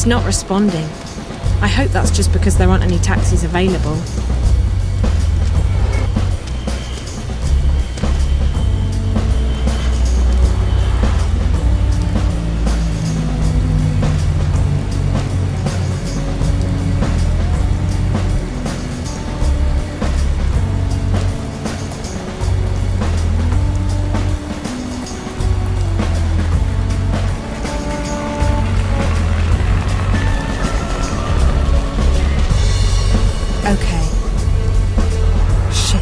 It's not responding. I hope that's just because there aren't any taxis available. Okay. Shit.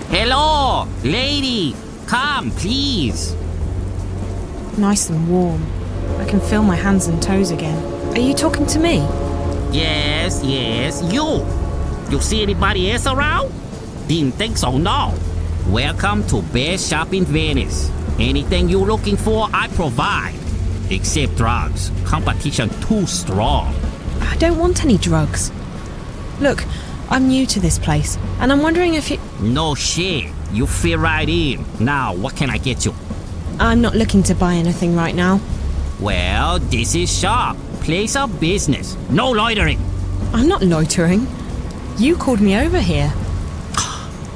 Hello, lady. Come, please. Nice and warm. I can feel my hands and toes again. Are you talking to me? Yes, you. You see anybody else around? Didn't think so, no. Welcome to Best Shop in Venice. Anything you're looking for, I provide. Except drugs. Competition too strong. I don't want any drugs. Look, I'm new to this place, and I'm wondering if you... No shit. You fit right in. Now, what can I get you? I'm not looking to buy anything right now. Well, this is shop. Place of business. No loitering. I'm not loitering. You called me over here.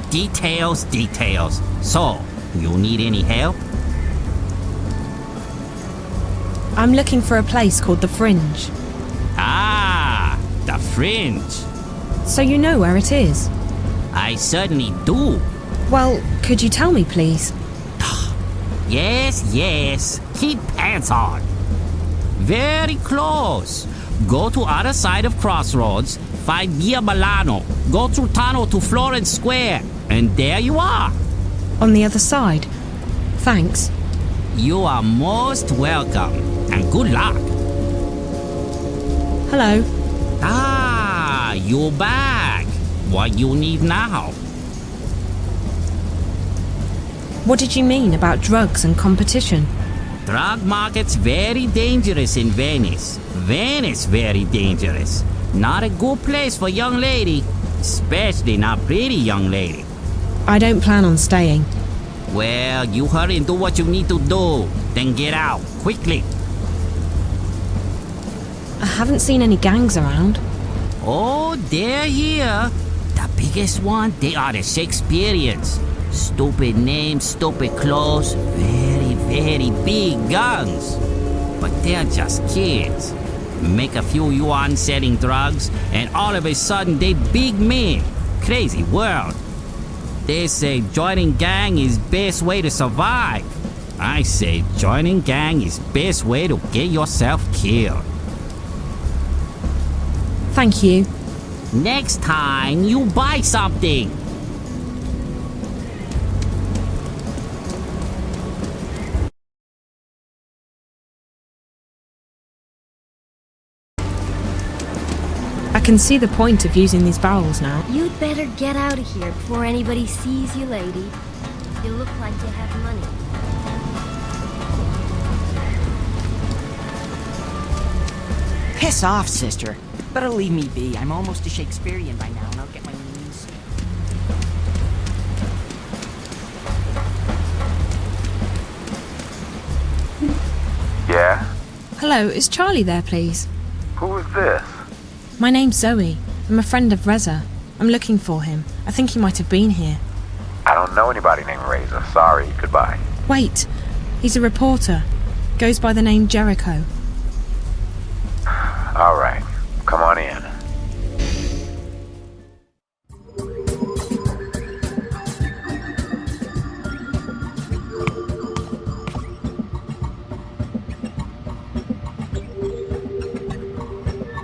Details. So, you need any help? I'm looking for a place called The Fringe. Ah, the Fringe. So you know where it is? I certainly do. Well, could you tell me, please? Yes. Keep pants on. Very close. Go to other side of Crossroads, find Via Milano, go through tunnel to Florence Square, and there you are. On the other side. Thanks. You are most welcome, and good luck. Hello. Ah, you're back. What you need now? What did you mean about drugs and competition? Drug market's very dangerous in Venice. Venice very dangerous. Not a good place for young lady, especially not pretty young lady. I don't plan on staying. Well, you hurry and do what you need to do, then get out, quickly. I haven't seen any gangs around. Oh, they're here. The biggest one, they are the Shakespeareans. Stupid names, stupid clothes, very big guns. But they're just kids. Make a few yuan selling drugs, and all of a sudden they big men. Crazy world. They say joining gang is best way to survive. I say joining gang is best way to get yourself killed. Thank you. Next time, you buy something. I can see the point of using these barrels now. You'd better get out of here before anybody sees you, lady. You look like you have money. Piss off, sister. Better leave me be. I'm almost a Shakespearean by now, and I'll get my news. Yeah? Hello, is Charlie there, please? Who is this? My name's Zoe. I'm a friend of Reza. I'm looking for him. I think he might have been here. I don't know anybody named Reza. Sorry, goodbye. Wait, he's a reporter. Goes by the name Jericho. All right, come on in.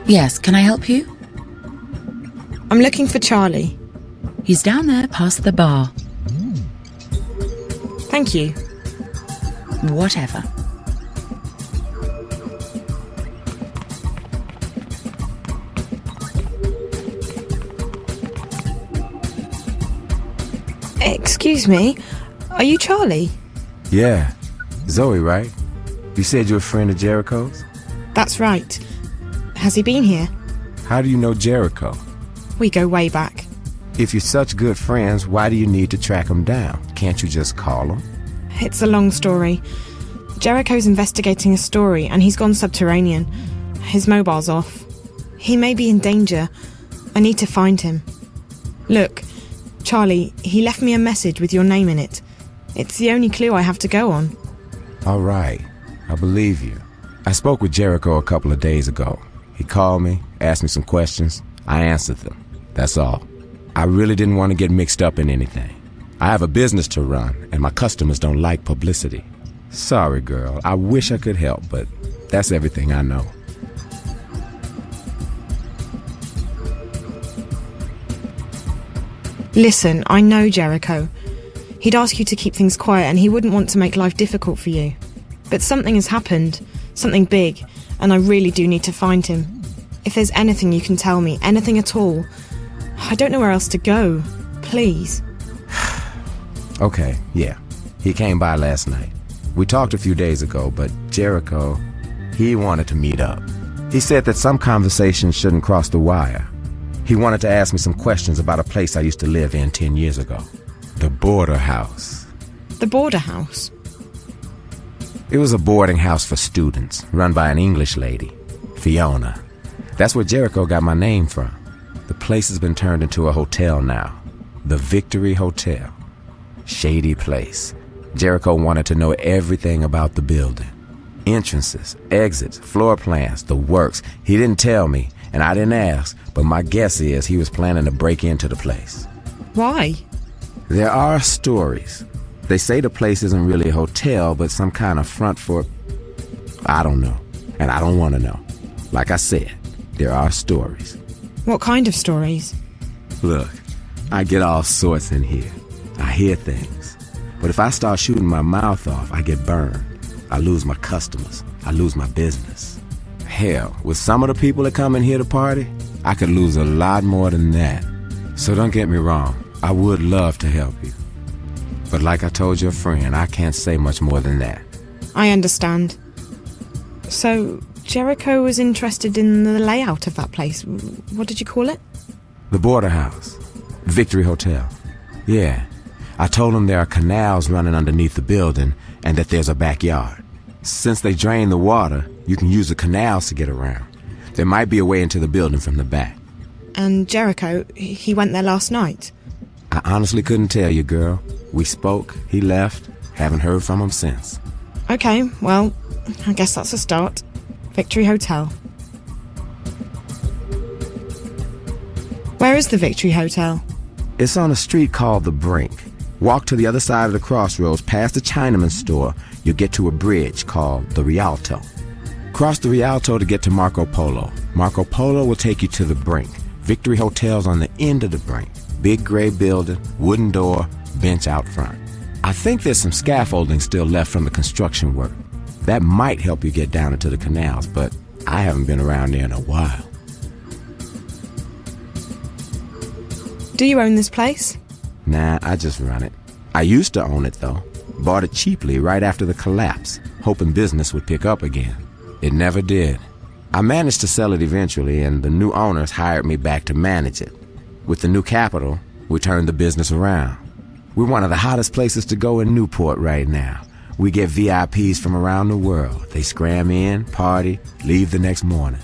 Yes, can I help you? I'm looking for Charlie. He's down there past the bar. Thank you. Whatever. Excuse me, are you Charlie? Yeah. Zoe, right? You said you're a friend of Jericho's? That's right. Has he been here? How do you know Jericho? We go way back. If you're such good friends, why do you need to track him down? Can't you just call him? It's a long story. Jericho's investigating a story and he's gone subterranean. His mobile's off. He may be in danger. I need to find him. Look, Charlie, he left me a message with your name in it. It's the only clue I have to go on. All right, I believe you. I spoke with Jericho a couple of days ago. He called me, asked me some questions. I answered them. That's all. I really didn't want to get mixed up in anything. I have a business to run, and my customers don't like publicity. Sorry, girl. I wish I could help, but that's everything I know. Listen, I know Jericho. He'd ask you to keep things quiet and he wouldn't want to make life difficult for you. But something has happened, something big, and I really do need to find him. If there's anything you can tell me, anything at all, I don't know where else to go. Please. Okay, yeah. He came by last night. We talked a few days ago, but Jericho, he wanted to meet up. He said that some conversations shouldn't cross the wire. He wanted to ask me some questions about a place I used to live in 10 years ago. The Border House. The Border House? It was a boarding house for students, run by an English lady, Fiona. That's where Jericho got my name from. The place has been turned into a hotel now. The Victory Hotel. Shady place. Jericho wanted to know everything about the building. Entrances, exits, floor plans, the works. He didn't tell me, and I didn't ask, but my guess is he was planning to break into the place. Why? There are stories. They say the place isn't really a hotel, but some kind of front for... I don't know, and I don't want to know. Like I said, there are stories. What kind of stories? Look, I get all sorts in here. I hear things. But if I start shooting my mouth off, I get burned. I lose my customers. I lose my business. Hell, with some of the people that come in here to party, I could lose a lot more than that. So don't get me wrong. I would love to help you. But like I told your friend, I can't say much more than that. I understand. So, Jericho was interested in the layout of that place. What did you call it? The Border House. Victory Hotel. Yeah. I told him there are canals running underneath the building and that there's a backyard. Since they drain the water, you can use the canals to get around. There might be a way into the building from the back. And Jericho, he went there last night? I honestly couldn't tell you, girl. We spoke, he left, haven't heard from him since. Okay, well, I guess that's a start. Victory Hotel. Where is the Victory Hotel? It's on a street called The Brink. Walk to the other side of the crossroads, past the Chinaman store. You'll get to a bridge called the Rialto. Cross the Rialto to get to Marco Polo. Marco Polo will take you to The Brink. Victory Hotel's on the end of the Brink. Big gray building, wooden door, bench out front. I think there's some scaffolding still left from the construction work. That might help you get down into the canals, but I haven't been around there in a while. Do you own this place? Nah, I just run it. I used to own it, though. Bought it cheaply right after the collapse, hoping business would pick up again. It never did. I managed to sell it eventually, and the new owners hired me back to manage it. With the new capital, we turned the business around. We're one of the hottest places to go in Newport right now. We get VIPs from around the world. They scram in, party, leave the next morning.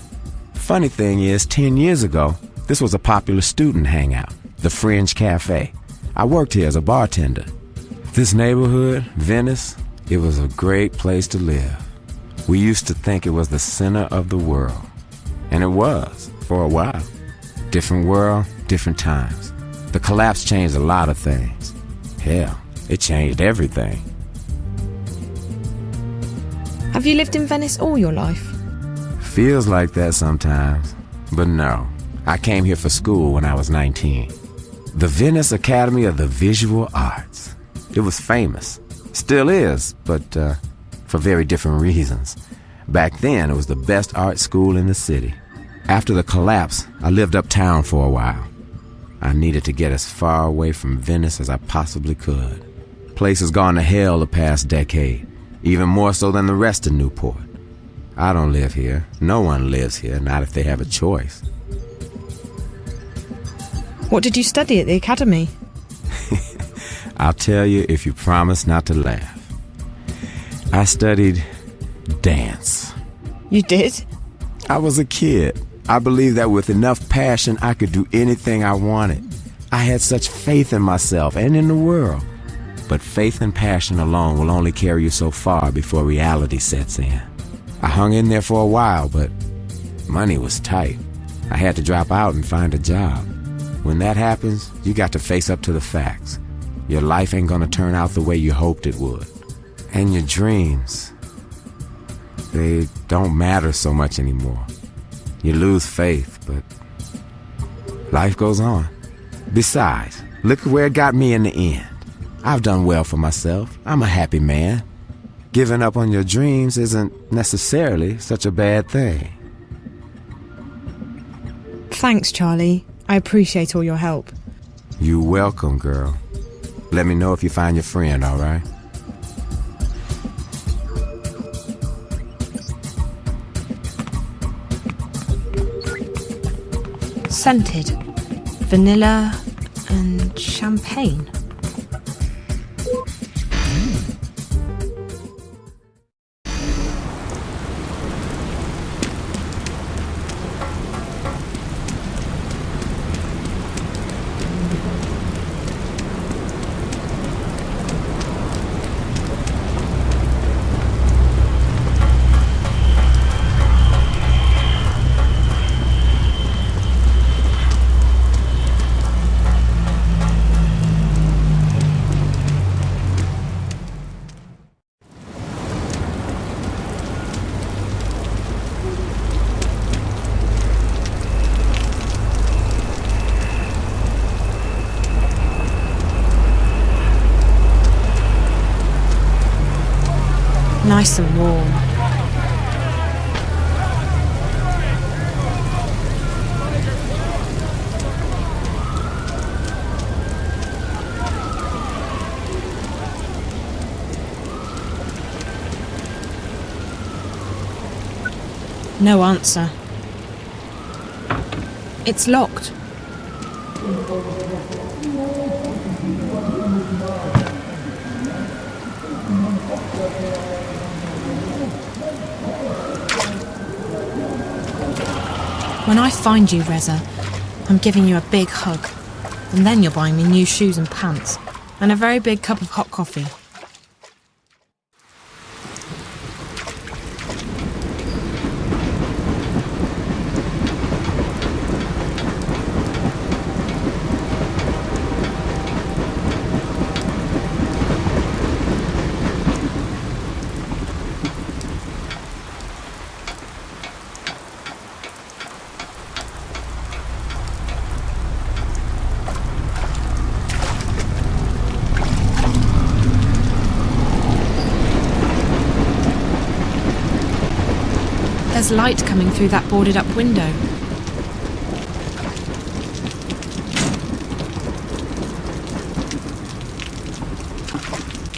Funny thing is, 10 years ago, this was a popular student hangout, the Fringe Cafe. I worked here as a bartender. This neighborhood, Venice, it was a great place to live. We used to think it was the center of the world. And it was, for a while. Different world, different times. The collapse changed a lot of things. Hell, it changed everything. Have you lived in Venice all your life? Feels like that sometimes. But no, I came here for school when I was 19. The Venice Academy of the Visual Arts. It was famous. Still is, but for very different reasons. Back then, it was the best art school in the city. After the collapse, I lived uptown for a while. I needed to get as far away from Venice as I possibly could. Place has gone to hell the past decade, even more so than the rest of Newport. I don't live here. No one lives here, not if they have a choice. What did you study at the academy? I'll tell you if you promise not to laugh. I studied dance. You did? I was a kid. I believed that with enough passion, I could do anything I wanted. I had such faith in myself and in the world. But faith and passion alone will only carry you so far before reality sets in. I hung in there for a while, but money was tight. I had to drop out and find a job. When that happens, you got to face up to the facts. Your life ain't gonna turn out the way you hoped it would. And your dreams, they don't matter so much anymore. You lose faith, but life goes on. Besides, look at where it got me in the end. I've done well for myself. I'm a happy man. Giving up on your dreams isn't necessarily such a bad thing. Thanks, Charlie. I appreciate all your help. You're welcome, girl. Let me know if you find your friend, all right? Scented. Vanilla and champagne. Nice and warm. No answer. It's locked. When I find you, Reza, I'm giving you a big hug. And then you're buying me new shoes and pants. And a very big cup of hot coffee. There's light coming through that boarded up window.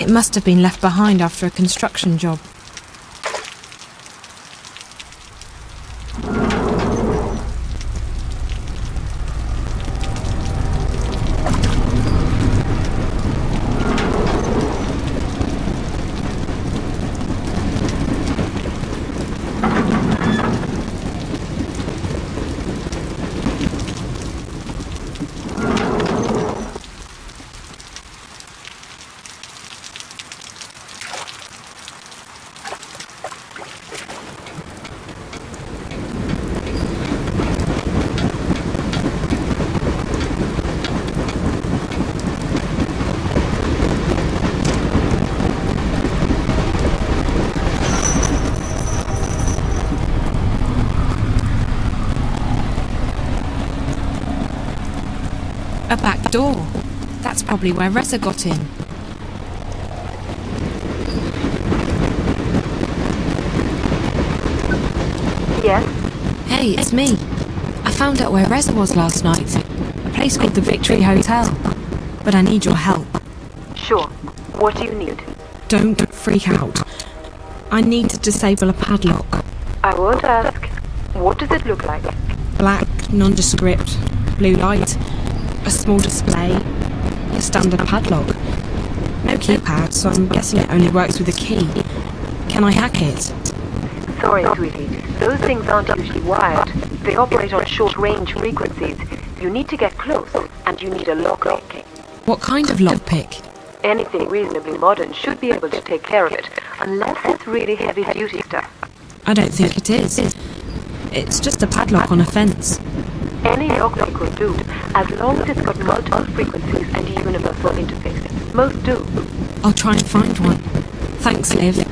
It must have been left behind after a construction job. A back door. That's probably where Reza got in. Yes? Hey, it's me. I found out where Reza was last night. A place called the Victory Hotel. But I need your help. Sure. What do you need? Don't freak out. I need to disable a padlock. I won't ask. What does it look like? Black, nondescript, blue light. A small display, a standard padlock. No keypad, so I'm guessing it only works with a key. Can I hack it? Sorry, sweetie. Those things aren't usually wired. They operate on short-range frequencies. You need to get close, and you need a lockpick. What kind of lockpick? Anything reasonably modern should be able to take care of it, unless it's really heavy-duty stuff. I don't think it is. It's just a padlock on a fence. Any lockpick will do, as long as it's got multiple frequencies and a universal interface. Most do. I'll try and find one. Thanks, Liv.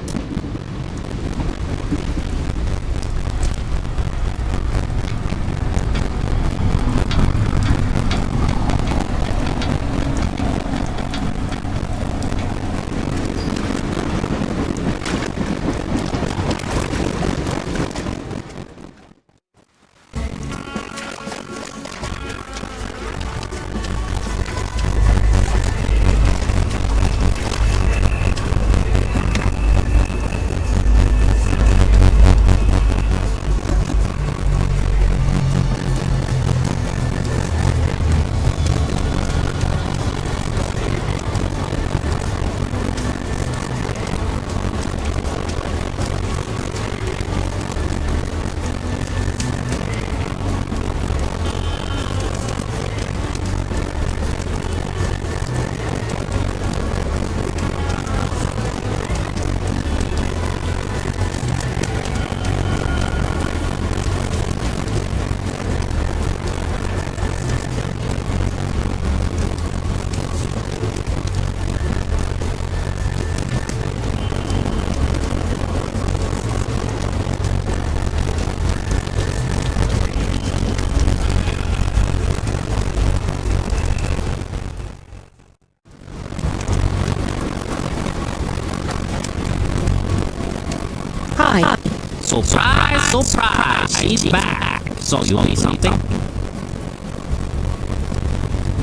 Hi. Surprise, surprise, she's back. So you need something?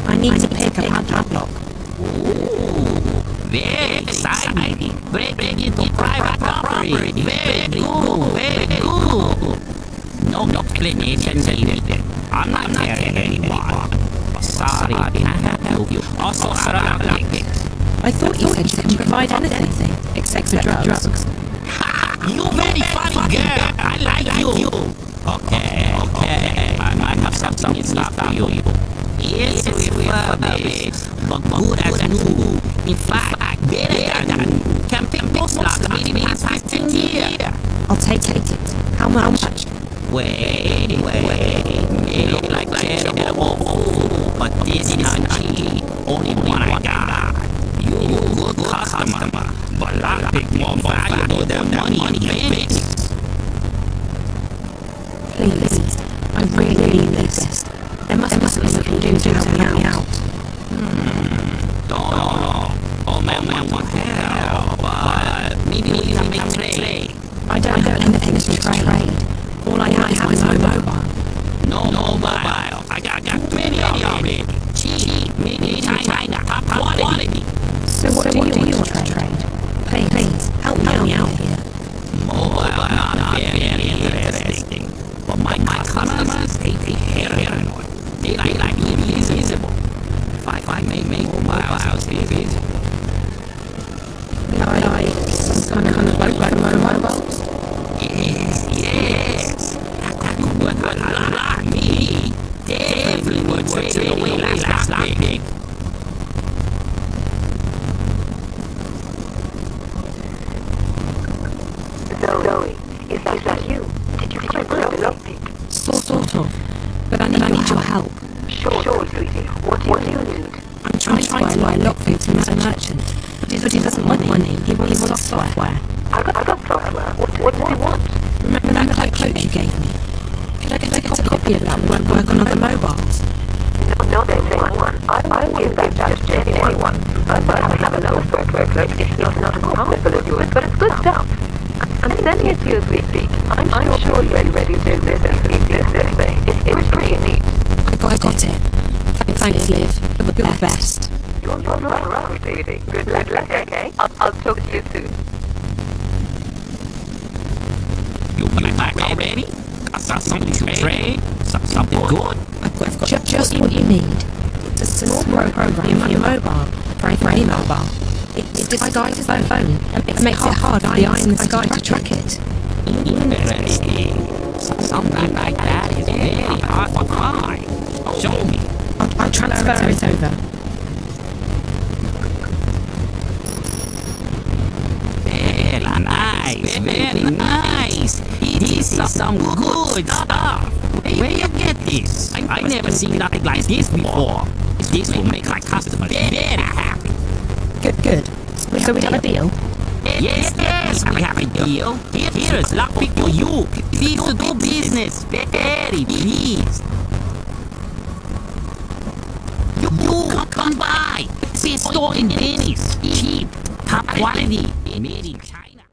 I need to pick a padlock. Ooh, very exciting. Breaking into private property. Very good, very good. No explanation needed. I'm not telling anyone. Sorry, I have to. Also, like it. I thought you said you could provide anything except for drugs. You very funny girl. I like you. Okay. I might have something stuff for you. Yes, refurbished, but good as new. In fact, better than new. Can pick most locks maybe past 15 years. I'll take it. How much? Wait. It look like terrible food, but this is not cheap. Only one I got. You good customer, but lockpick more valuable than money in Venice. Please, I really need this. There must be something you can do to help me out. Don't know. Oh man, want help, but maybe we can make trade. I don't have anything to trade. All I have is my mobile. No mobile. I got plenty of it. Cheap, made in China, top quality. So what do you want to trade? Please, help me out here. Mobile, not very interesting. But my customers, they heroin. They like invisible. If I may make mobiles invisible. Like some kind of like mobiles? Yes. That could work a lot like me. Definitely would trade away last week. Zoe, is that you? Did you find the lockpick? Sort of. But I need your help. Sure, sweetie. What do you need? I'm trying to buy lockpicks from a merchant. But he doesn't want money. He wants software. I got software. What does he want? Remember that cloak you gave me? Could I get a copy of that and work on other mobiles? No, there's one. I'll give that to anyone. But I have another software cloak. It's not as powerful as yours, but it's good stuff. I'm sending it to you as we speak. I'm sure you're ready to do this and leave this way. It's pretty neat. I got it. Thanks, Liv. You're the best. You're not around, sweetie. Good luck, okay? I'll talk to you soon. You back already? Got something to trade? Something good? I've got just what you need. Does It's a small program for your mobile, for any mobile. It disguises their phone and makes it hard for the eye in the sky to track it. Interesting. Something like that is very hard to find. Show me. I'll transfer it over. Very nice, very nice. This is some good stuff. Where you get this? I've never seen nothing like this before. This will make my customer very happy. Good. So we have a deal? Yes, we have a deal. Here is lucky for you. Please to do business. Very pleased. You come by. See a store in Venice. Cheap, top quality, made in China.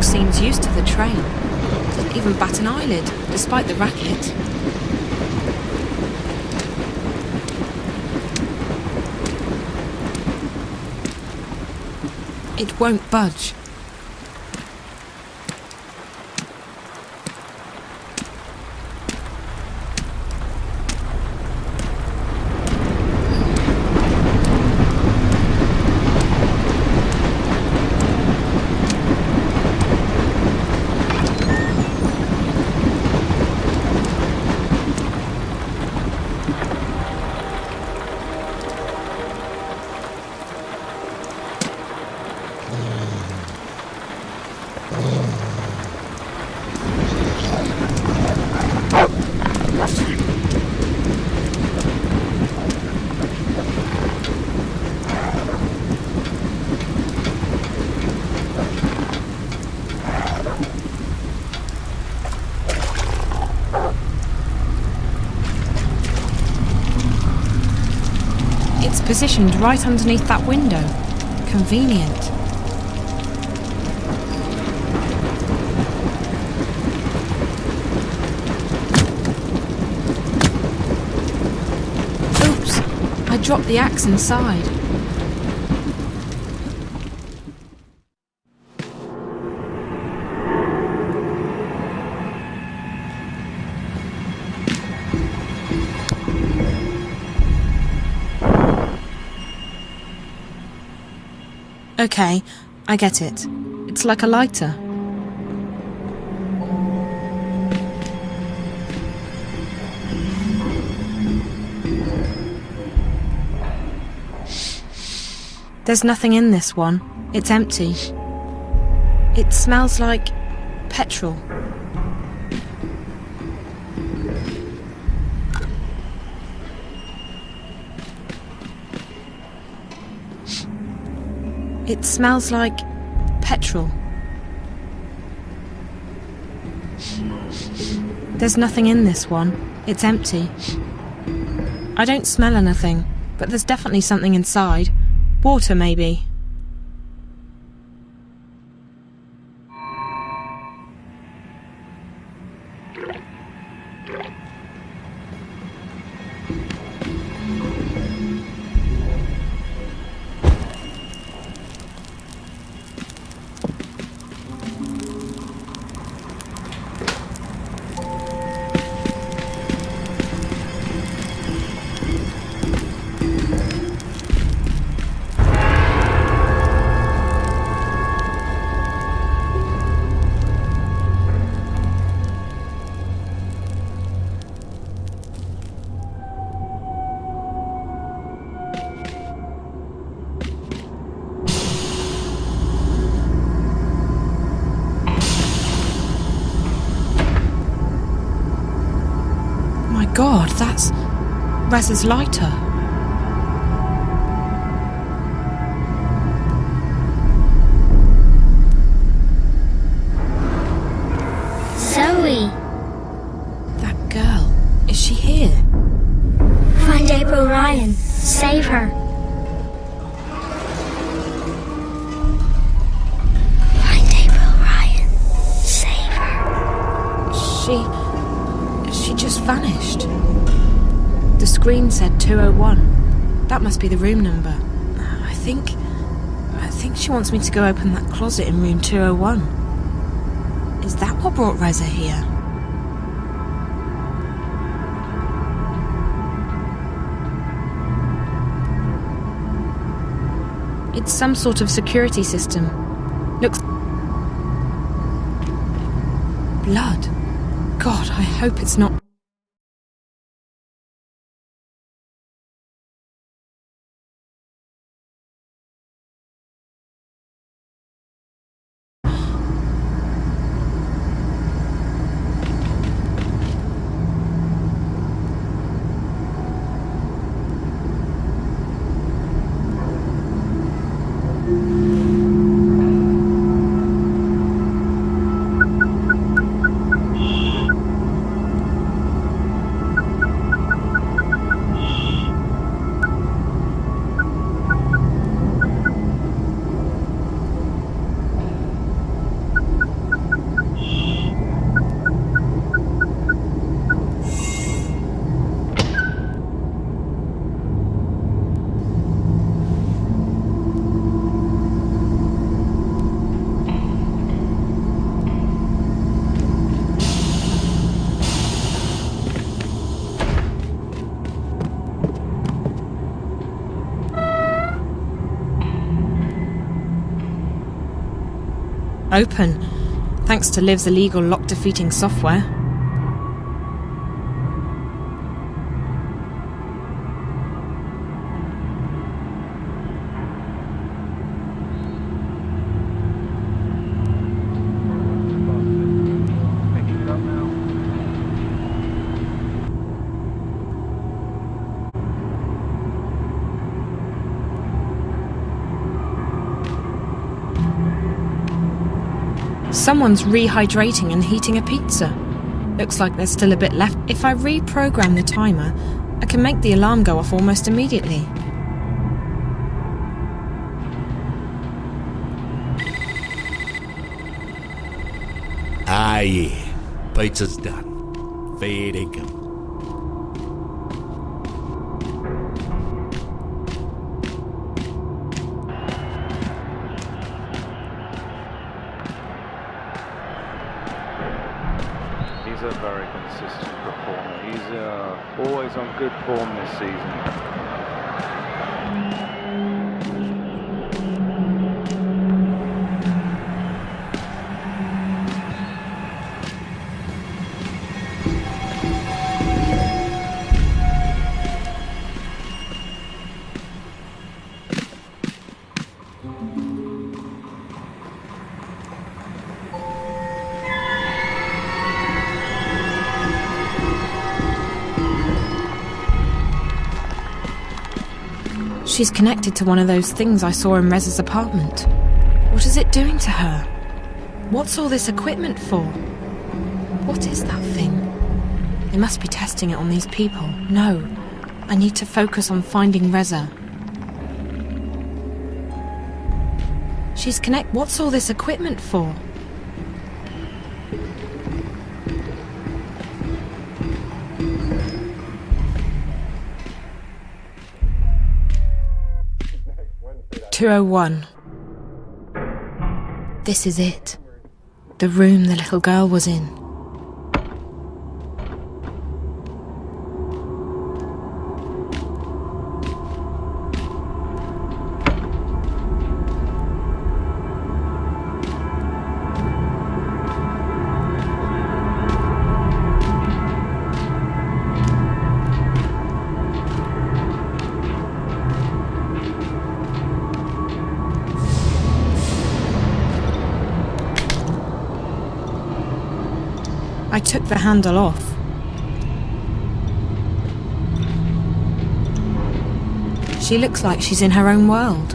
dog seems used to the train. Doesn't even bat an eyelid, despite the racket. It won't budge. It's positioned right underneath that window. Convenient. Oops, I dropped the axe inside. Okay, I get it. It's like a lighter. There's nothing in this one. It's empty. It smells like petrol. It smells like petrol. There's nothing in this one. It's empty. I don't smell anything, but there's definitely something inside. Water, maybe. God, that's Rez's lighter. Zoe! That girl, is she here? Find April Ryan. Save her. Find April Ryan. Save her. She just vanished. The screen said 201. That must be the room number. I think she wants me to go open that closet in room 201. Is that what brought Reza here? It's some sort of security system. Looks... blood. God, I hope it's not... Open, thanks to Liv's illegal lock-defeating software. Someone's rehydrating and heating a pizza. Looks like there's still a bit left. If I reprogram the timer, I can make the alarm go off almost immediately. Ah, yeah. Pizza's done. Fair income. He's a very consistent performer. He's always on good form this season. She's connected to one of those things I saw in Reza's apartment. What is it doing to her? What's all this equipment for? What is that thing? They must be testing it on these people. No, I need to focus on finding Reza. She's What's all this equipment for? (201). This is it. The room the little girl was in. I took the handle off. She looks like she's in her own world.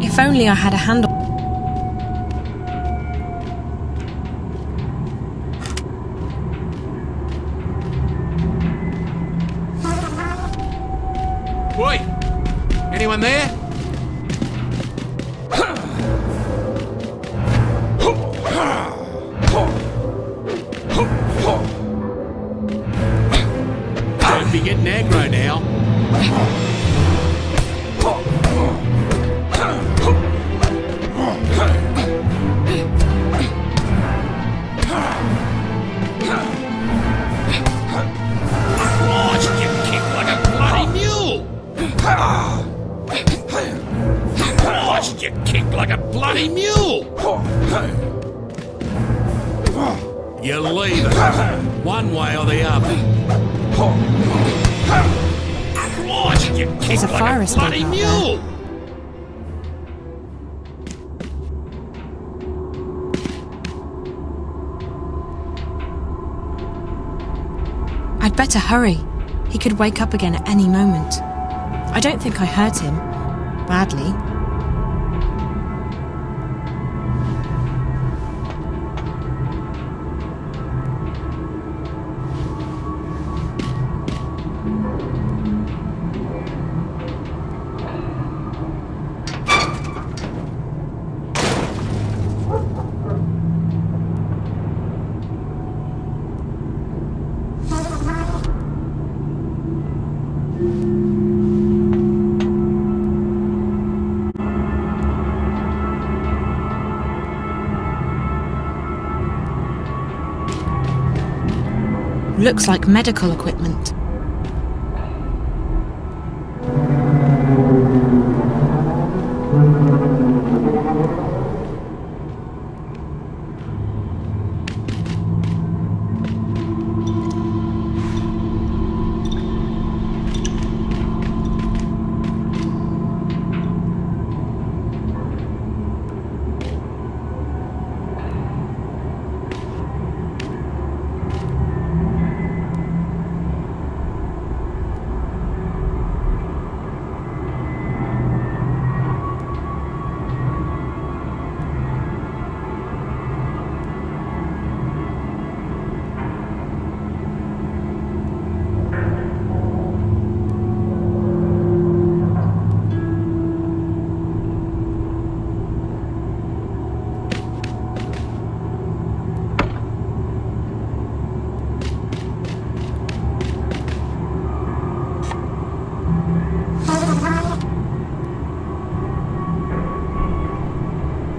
If only I had a handle. Wait! Anyone there? Don't be getting aggro now. You kick like a bloody mule! You leave it, one way or the other. Christ, you kick There's a fire like a bloody escape out mule! I'd better hurry. He could wake up again at any moment. I don't think I hurt him. Badly. Looks like medical equipment.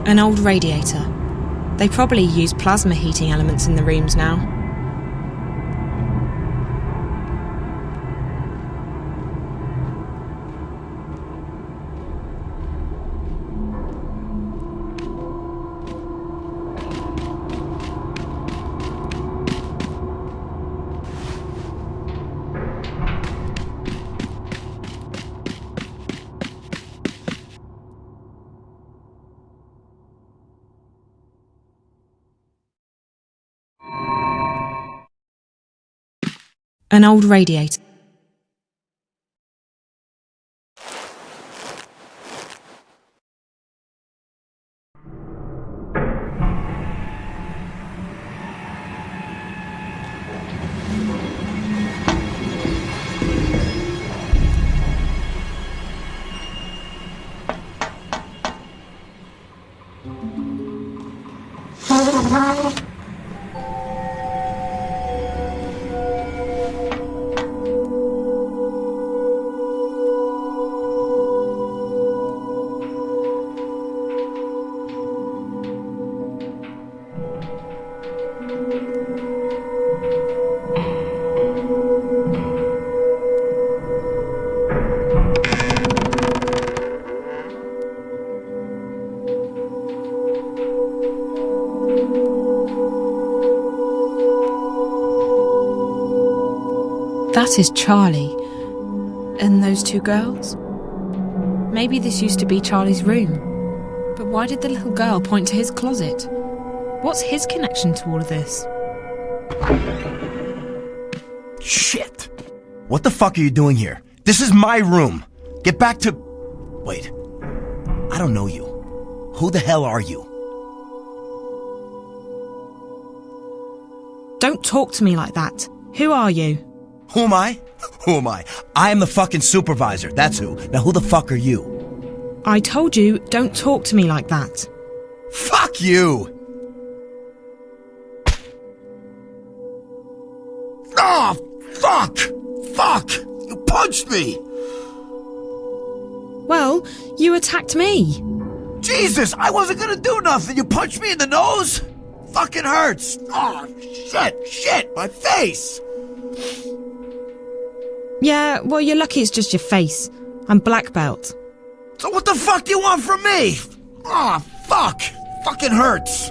An old radiator. They probably use plasma heating elements in the rooms now. An old radiator. That is Charlie. And those two girls? Maybe this used to be Charlie's room. But why did the little girl point to his closet? What's his connection to all of this? Shit! What the fuck are you doing here? This is my room! Get back to... Wait. I don't know you. Who the hell are you? Don't talk to me like that. Who are you? Who am I? Who am I? I am the fucking supervisor, that's who. Now who the fuck are you? I told you, don't talk to me like that. Fuck you! Oh, fuck! Fuck! You punched me! Well, you attacked me. Jesus, I wasn't gonna do nothing. You punched me in the nose? Fucking hurts. Oh, shit, my face! Yeah, well, you're lucky it's just your face. I'm black belt. So what the fuck do you want from me? Oh, fuck! Fucking hurts.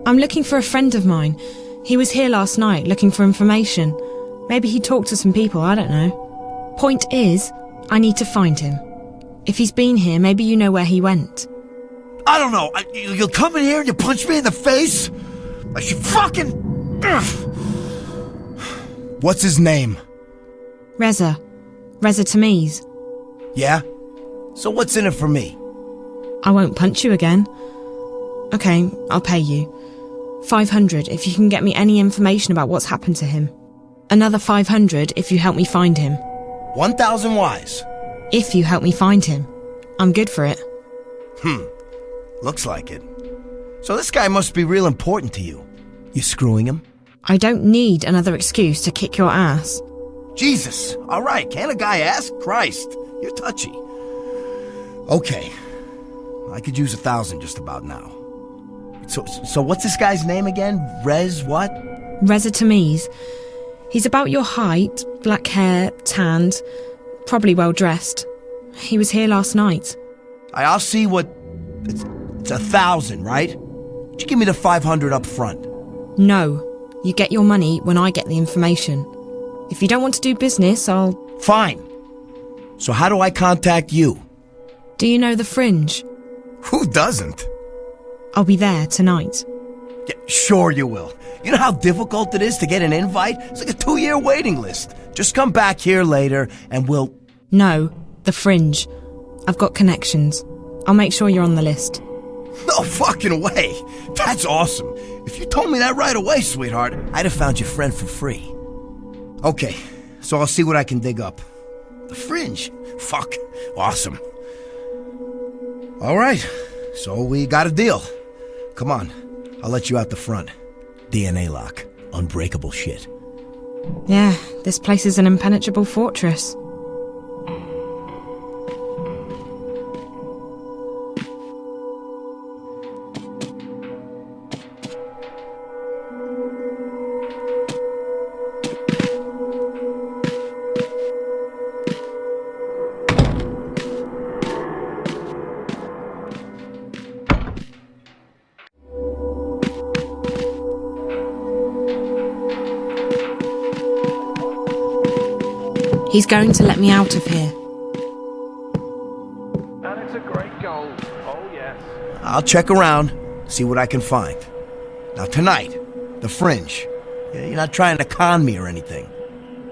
I'm looking for a friend of mine. He was here last night looking for information. Maybe he talked to some people, I don't know. Point is, I need to find him. If he's been here, maybe you know where he went. I don't know. You'll come in here and you punch me in the face? I should fucking... What's his name? Reza Tamiz. Yeah? So what's in it for me? I won't punch you again. Okay, I'll pay you. 500 if you can get me any information about what's happened to him. Another 500 if you help me find him. 1,000 wise. If you help me find him. I'm good for it. Looks like it. So this guy must be real important to you. You screwing him? I don't need another excuse to kick your ass. Jesus! Alright, can't a guy ask? Christ, you're touchy. Okay. I could use 1,000 just about now. So what's this guy's name again? Rez what? Reza Tamiz. He's about your height, black hair, tanned, probably well dressed. He was here last night. I'll see what... It's 1,000, right? Did you give me the 500 up front? No. You get your money when I get the information. If you don't want to do business, I'll... Fine. So how do I contact you? Do you know the Fringe? Who doesn't? I'll be there tonight. Yeah, sure you will. You know how difficult it is to get an invite? It's like a 2-year waiting list. Just come back here later and we'll... No, the Fringe. I've got connections. I'll make sure you're on the list. No fucking way. That's awesome. If you told me that right away, sweetheart, I'd have found your friend for free. Okay, so I'll see what I can dig up. The Fringe? Fuck. Awesome. All right, so we got a deal. Come on, I'll let you out the front. DNA lock. Unbreakable shit. Yeah, this place is an impenetrable fortress. He's going to let me out of here. And it's a great goal. Oh, yes. I'll check around, see what I can find. Now tonight, the Fringe. You're not trying to con me or anything.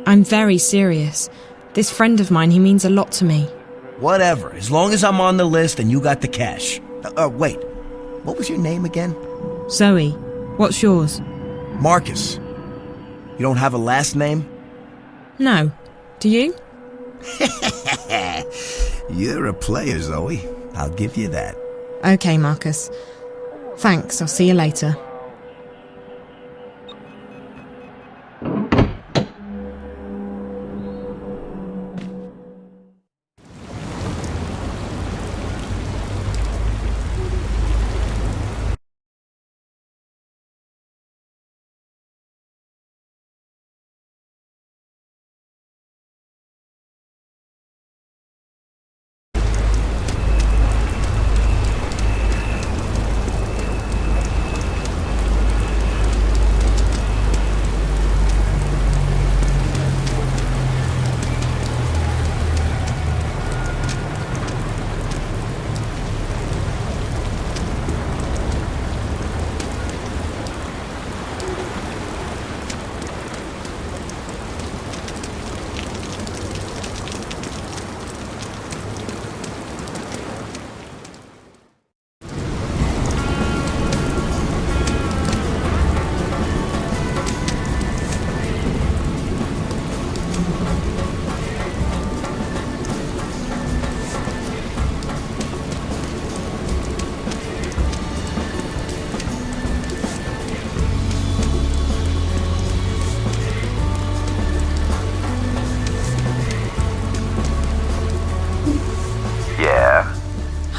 I'm very serious. This friend of mine, he means a lot to me. Whatever, as long as I'm on the list and you got the cash. Wait, what was your name again? Zoe. What's yours? Marcus. You don't have a last name? No. Do you? You're a player, Zoe. I'll give you that. Okay, Marcus. Thanks, I'll see you later.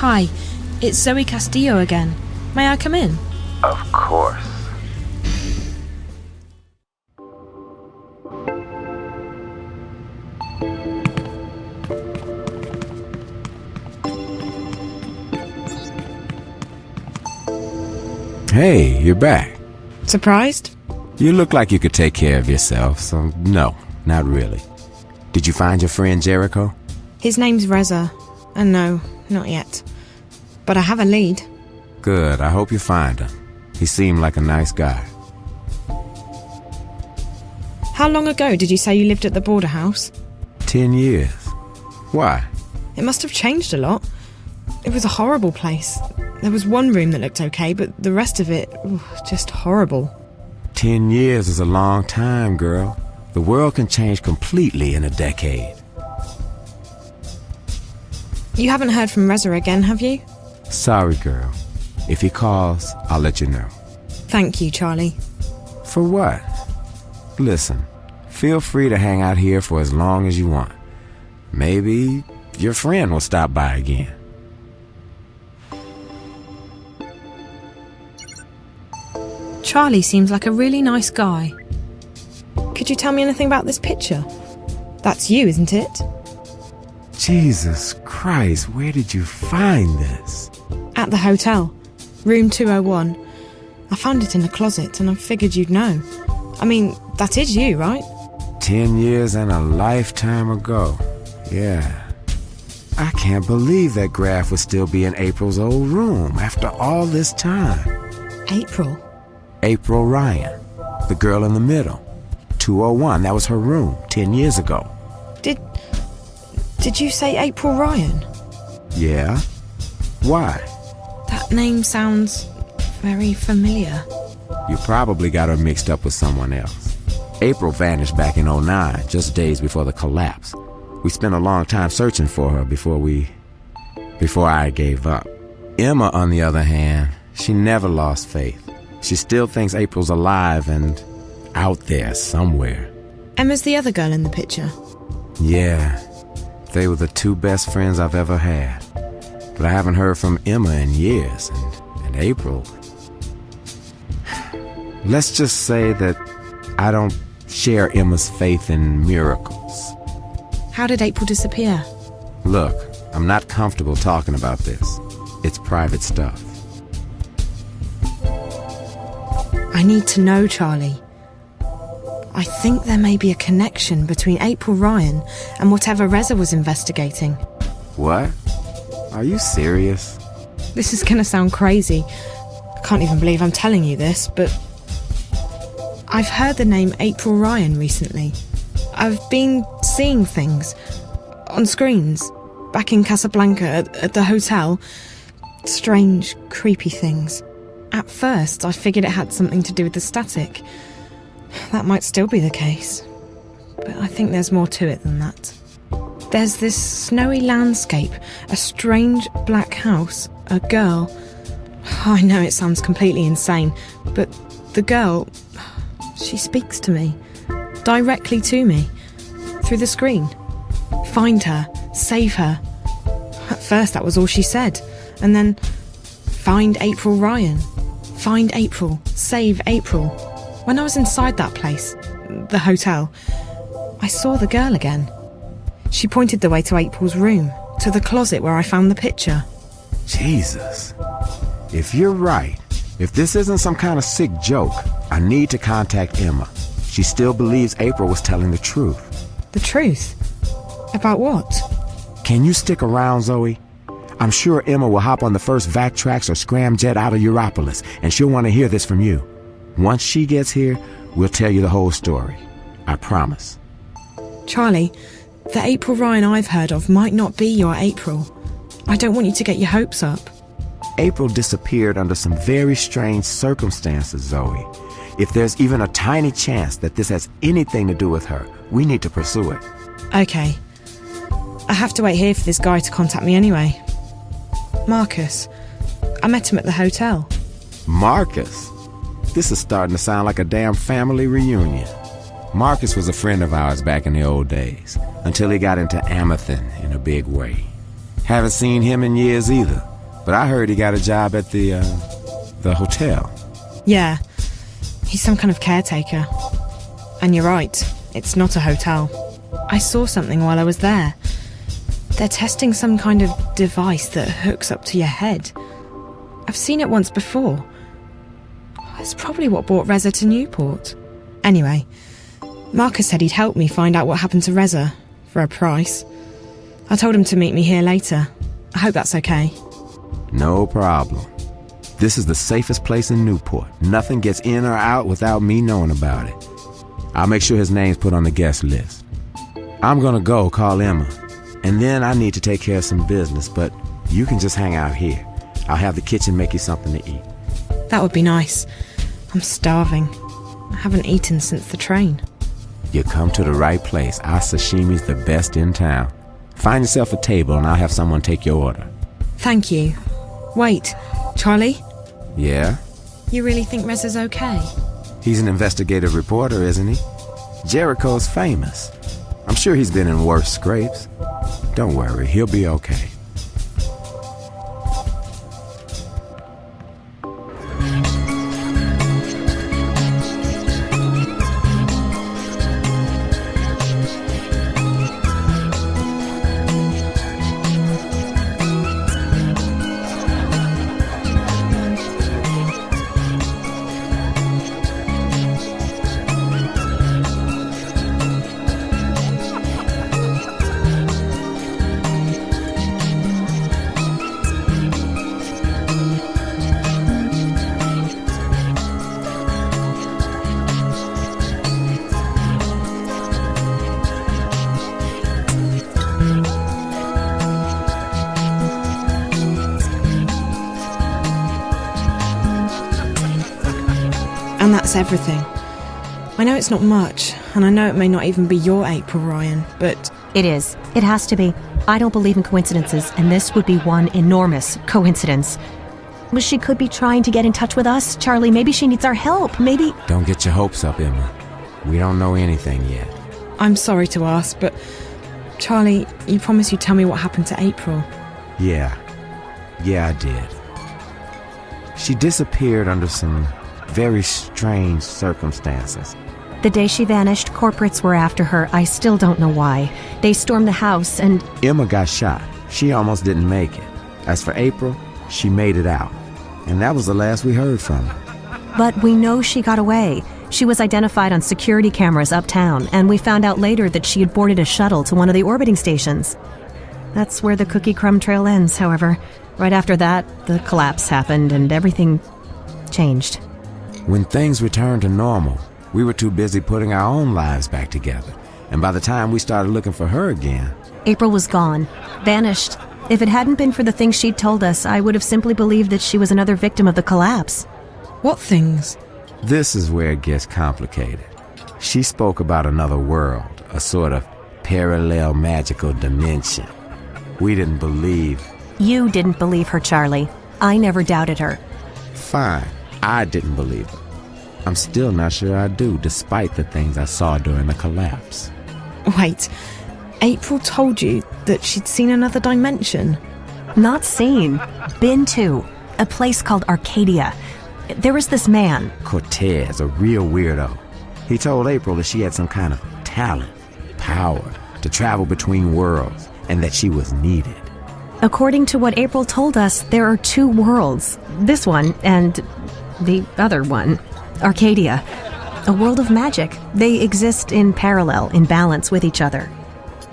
Hi, it's Zoe Catillo again. May I come in? Of course. Hey, you're back. Surprised? You look like you could take care of yourself, so no, not really. Did you find your friend Jericho? His name's Reza. And no, not yet. But I have a lead. Good, I hope you find him. He seemed like a nice guy. How long ago did you say you lived at the border house? 10 years. Why? It must have changed a lot. It was a horrible place. There was one room that looked okay, but the rest of it, just horrible. 10 years is a long time, girl. The world can change completely in a decade. You haven't heard from Reza again, have you? Sorry, girl. If he calls, I'll let you know. Thank you, Charlie. For what? Listen, feel free to hang out here for as long as you want. Maybe your friend will stop by again. Charlie seems like a really nice guy. Could you tell me anything about this picture? That's you, isn't it? Jesus Christ, where did you find this? At the hotel. Room 201. I found it in the closet and I figured you'd know. I mean, that is you, right? 10 years and a lifetime ago. Yeah. I can't believe that graph would still be in April's old room after all this time. April? April Ryan. The girl in the middle. 201, that was her room 10 years ago. Did you say April Ryan? Yeah? Why? That name sounds very familiar. You probably got her mixed up with someone else. April vanished back in '09, just days before the collapse. We spent a long time searching for her before I gave up. Emma, on the other hand, she never lost faith. She still thinks April's alive and out there somewhere. Emma's the other girl in the picture. Yeah, they were the two best friends I've ever had. But I haven't heard from Emma in years, and April... Let's just say that I don't share Emma's faith in miracles. How did April disappear? Look, I'm not comfortable talking about this. It's private stuff. I need to know, Charlie. I think there may be a connection between April Ryan and whatever Reza was investigating. What? Are you serious? This is gonna sound crazy. I can't even believe I'm telling you this, but I've heard the name April Ryan recently. I've been seeing things on screens back in Casablanca at the hotel. Strange, creepy things. At first, I figured it had something to do with the static. That might still be the case, but I think there's more to it than that. There's this snowy landscape, a strange black house, a girl. I know it sounds completely insane, but the girl, she speaks to me, directly to me, through the screen. Find her, save her. At first that was all she said, and then, find April Ryan. Find April, save April. When I was inside that place, the hotel, I saw the girl again. She pointed the way to April's room, to the closet where I found the picture. Jesus. If you're right, if this isn't some kind of sick joke, I need to contact Emma. She still believes April was telling the truth. The truth? About what? Can you stick around, Zoe? I'm sure Emma will hop on the first Vactrax or scramjet out of Europolis, and she'll want to hear this from you. Once she gets here, we'll tell you the whole story. I promise. Charlie, the April Ryan I've heard of might not be your April. I don't want you to get your hopes up. April disappeared under some very strange circumstances, Zoe. If there's even a tiny chance that this has anything to do with her, we need to pursue it. Okay. I have to wait here for this guy to contact me anyway. Marcus. I met him at the hotel. Marcus? This is starting to sound like a damn family reunion. Marcus was a friend of ours back in the old days, until he got into Amethyst in a big way. Haven't seen him in years either, but I heard he got a job at the hotel. Yeah, he's some kind of caretaker. And you're right, it's not a hotel. I saw something while I was there. They're testing some kind of device that hooks up to your head. I've seen it once before. It's probably what brought Reza to Newport. Anyway, Marcus said he'd help me find out what happened to Reza, for a price. I told him to meet me here later. I hope that's okay. No problem. This is the safest place in Newport. Nothing gets in or out without me knowing about it. I'll make sure his name's put on the guest list. I'm gonna go call Emma, and then I need to take care of some business, but you can just hang out here. I'll have the kitchen make you something to eat. That would be nice. I'm starving. I haven't eaten since the train. You come to the right place. Our sashimi's the best in town. Find yourself a table and I'll have someone take your order. Thank you. Wait, Charlie? Yeah? You really think Reza's okay? He's an investigative reporter, isn't he? Jericho's famous. I'm sure he's been in worse scrapes. Don't worry, he'll be okay. And that's everything. I know it's not much, and I know it may not even be your April, Ryan, but... It is. It has to be. I don't believe in coincidences, and this would be one enormous coincidence. Well, she could be trying to get in touch with us. Charlie, maybe she needs our help. Maybe... Don't get your hopes up, Emma. We don't know anything yet. I'm sorry to ask, but... Charlie, you promised you'd tell me what happened to April. Yeah, I did. She disappeared under some very strange circumstances. The day she vanished, corporates were after her. I still don't know why. They stormed the house and... Emma got shot. She almost didn't make it. As for April, she made it out. And that was the last we heard from her. But we know she got away. She was identified on security cameras uptown, and we found out later that she had boarded a shuttle to one of the orbiting stations. That's where the cookie crumb trail ends, however. Right after that, the collapse happened and everything changed. When things returned to normal, we were too busy putting our own lives back together. And by the time we started looking for her again... April was gone. Vanished. If it hadn't been for the things she'd told us, I would have simply believed that she was another victim of the collapse. What things? This is where it gets complicated. She spoke about another world, a sort of parallel magical dimension. We didn't believe... You didn't believe her, Charlie. I never doubted her. Fine. I didn't believe her. I'm still not sure I do, despite the things I saw during the collapse. Wait, April told you that she'd seen another dimension? Not seen. Been to. A place called Arcadia. There was this man. Cortez, a real weirdo. He told April that she had some kind of talent, power, to travel between worlds, and that she was needed. According to what April told us, there are two worlds. This one and the other one. Arcadia. A world of magic. They exist in parallel, in balance with each other.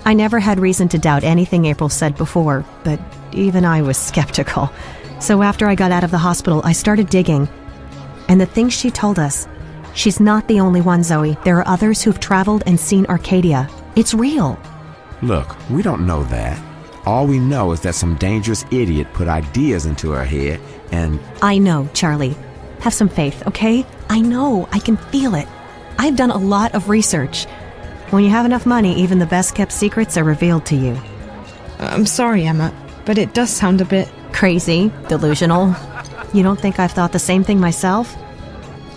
I never had reason to doubt anything April said before, but even I was skeptical. So after I got out of the hospital, I started digging. And the things she told us, she's not the only one, Zoe. There are others who've traveled and seen Arcadia. It's real. Look, we don't know that. All we know is that some dangerous idiot put ideas into her head and... I know, Charlie. Have some faith, okay? I know. I can feel it. I've done a lot of research. When you have enough money, even the best-kept secrets are revealed to you. I'm sorry, Emma, but it does sound a bit... Crazy, delusional. You don't think I've thought the same thing myself?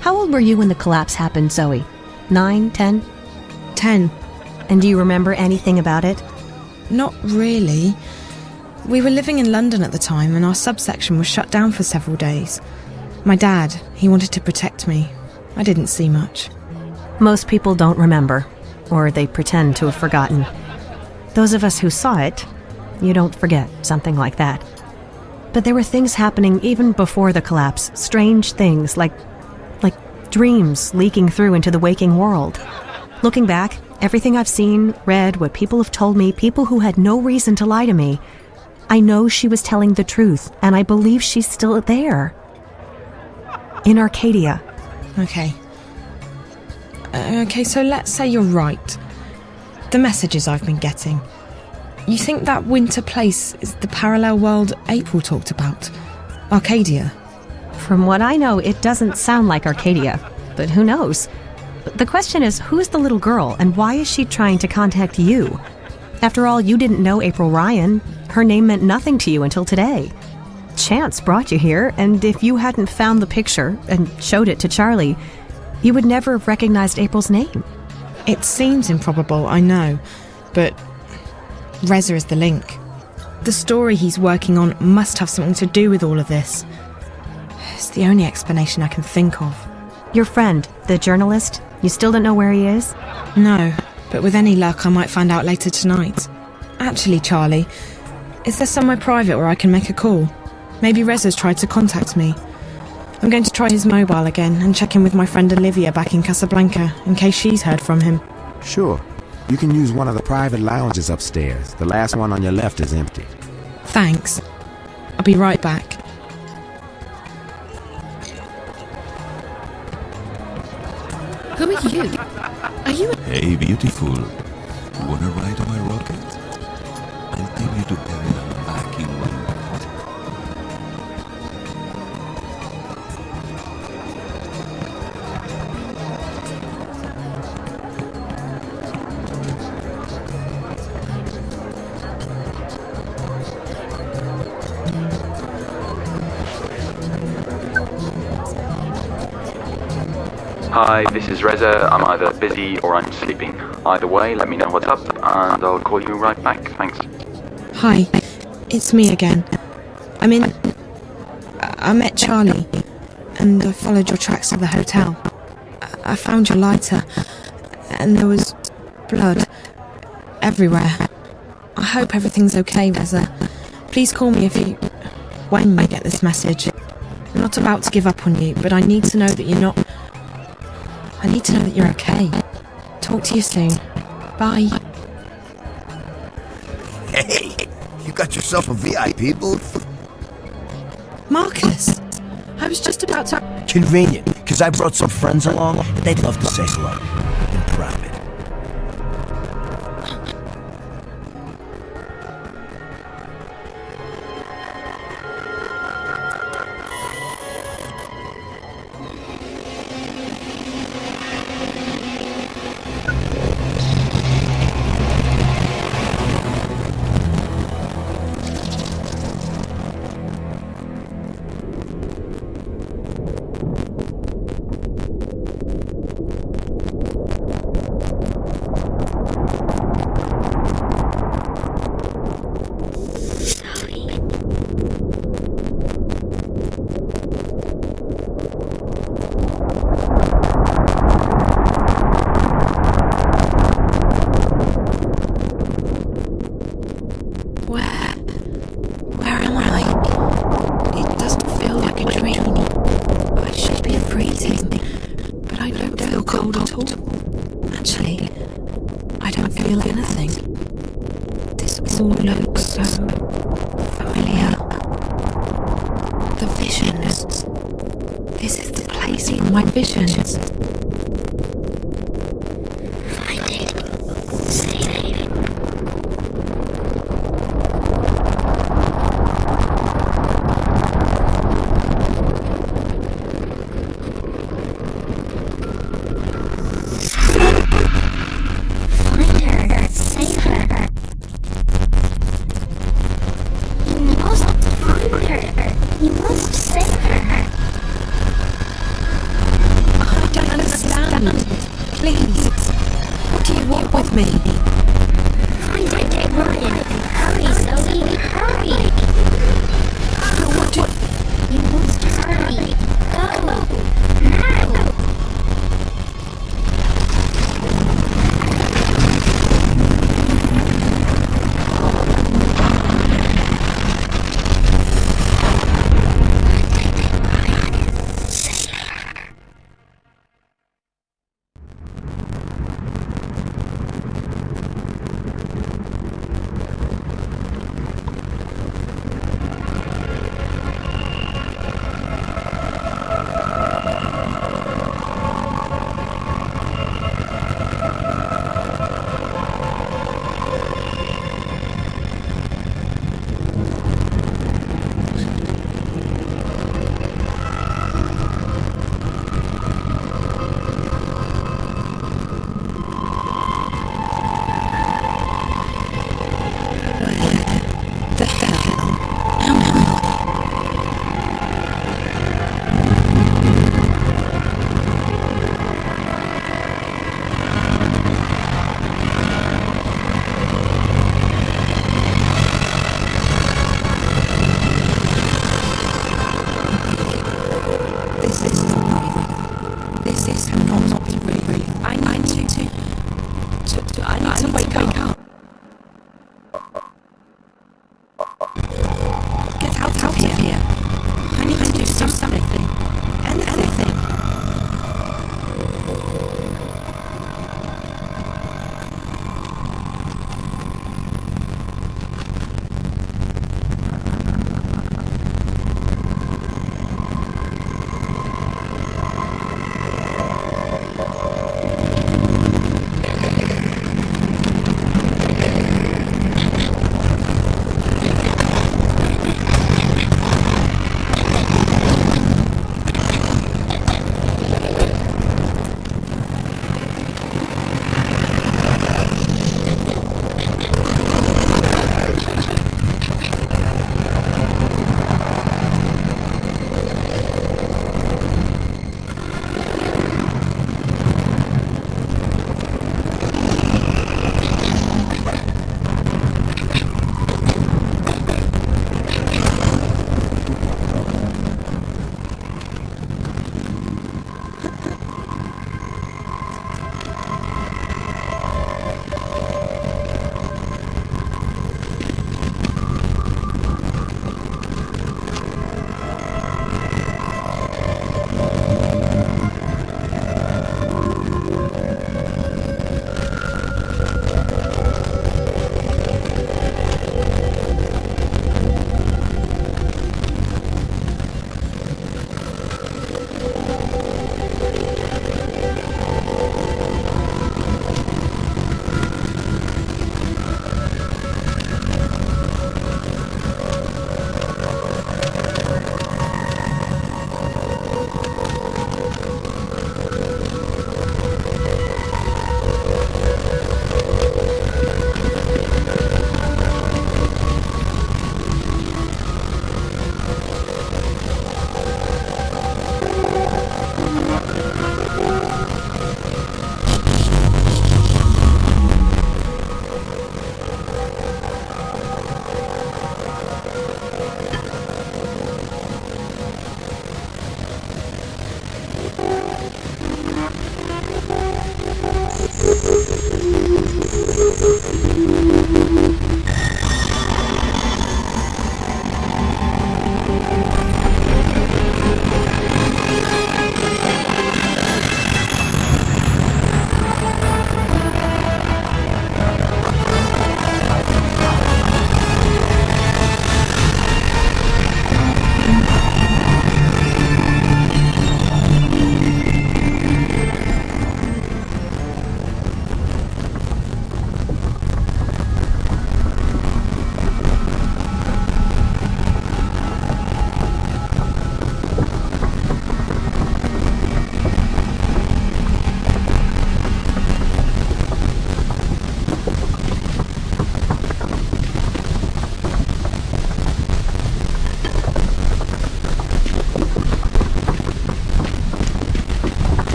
How old were you when the collapse happened, Zoe? 9, 10? 10. And do you remember anything about it? Not really. We were living in London at the time, and our subsection was shut down for several days. My dad, he wanted to protect me. I didn't see much. Most people don't remember, or they pretend to have forgotten. Those of us who saw it, you don't forget something like that. But there were things happening even before the collapse, strange things like dreams leaking through into the waking world. Looking back, everything I've seen, read, what people have told me, people who had no reason to lie to me, I know she was telling the truth, and I believe she's still there. In Arcadia. Okay. Okay, so let's say you're right. The messages I've been getting. You think that winter place is the parallel world April talked about? Arcadia? From what I know, it doesn't sound like Arcadia, but who knows? The question is, who's the little girl, and why is she trying to contact you? After all, you didn't know April Ryan. Her name meant nothing to you until today. Chance brought you here, and if you hadn't found the picture and showed it to Charlie, you would never have recognized April's name. It seems improbable, I know, but Reza is the link. The story he's working on must have something to do with all of this. It's the only explanation I can think of. Your friend, the journalist, you still don't know where he is? No, but with any luck I might find out later tonight. Actually, Charlie, is there somewhere private where I can make a call? Maybe Reza's tried to contact me. I'm going to try his mobile again and check in with my friend Olivia back in Casablanca in case she's heard from him. Sure. You can use one of the private lounges upstairs. The last one on your left is empty. Thanks. I'll be right back. Who are you? Are you... Hey, beautiful. Wanna ride on my rocket? I'll take you to heaven and back in 1 minute. Hi, this is Reza. I'm either busy or I'm sleeping. Either way, let me know what's up, and I'll call you right back. Thanks. Hi, it's me again. I met Charlie, and I followed your tracks to the hotel. I found your lighter, and there was blood everywhere. I hope everything's okay, Reza. Please call me when you get this message. I'm not about to give up on you, but I need to know that you're not... I need to know that you're okay. Talk to you soon. Bye. Hey, you got yourself a VIP booth? Marcus, I was just about to... Convenient, because I brought some friends along, and they'd love to say hello. In private. Visions.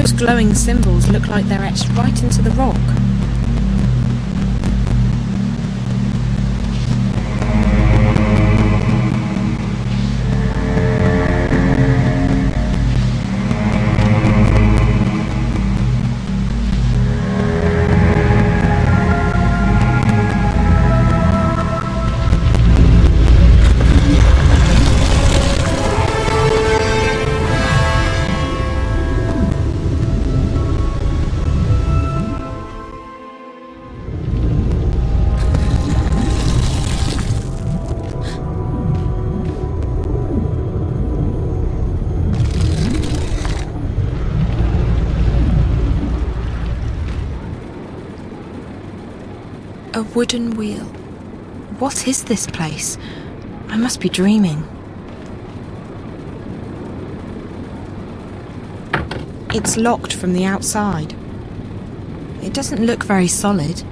Those glowing symbols look like they're etched right into the rock. A wooden wheel. What is this place? I must be dreaming. It's locked from the outside. It doesn't look very solid.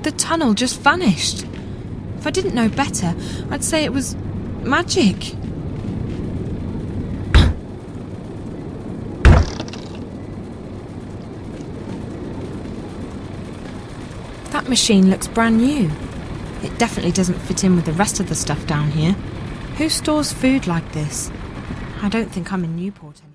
The tunnel just vanished. If I didn't know better, I'd say it was magic. That machine looks brand new. It definitely doesn't fit in with the rest of the stuff down here. Who stores food like this? I don't think I'm in Newport anymore.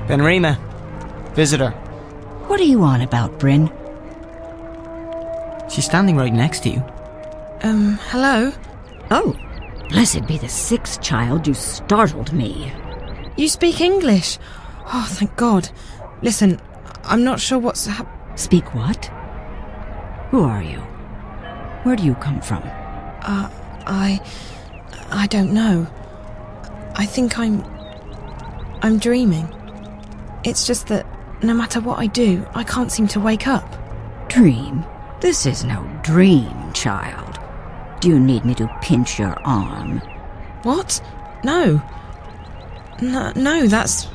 Benrima. Visitor. What are you on about, Bryn? She's standing right next to you. Hello? Oh, blessed be the sixth child, you startled me. You speak English? Oh, thank God. Listen, I'm not sure what's Speak what? Who are you? Where do you come from? I don't know. I think I'm dreaming. It's just that no matter what I do, I can't seem to wake up. Dream? This is no dream, child. Do you need me to pinch your arm? What? No. No, that's...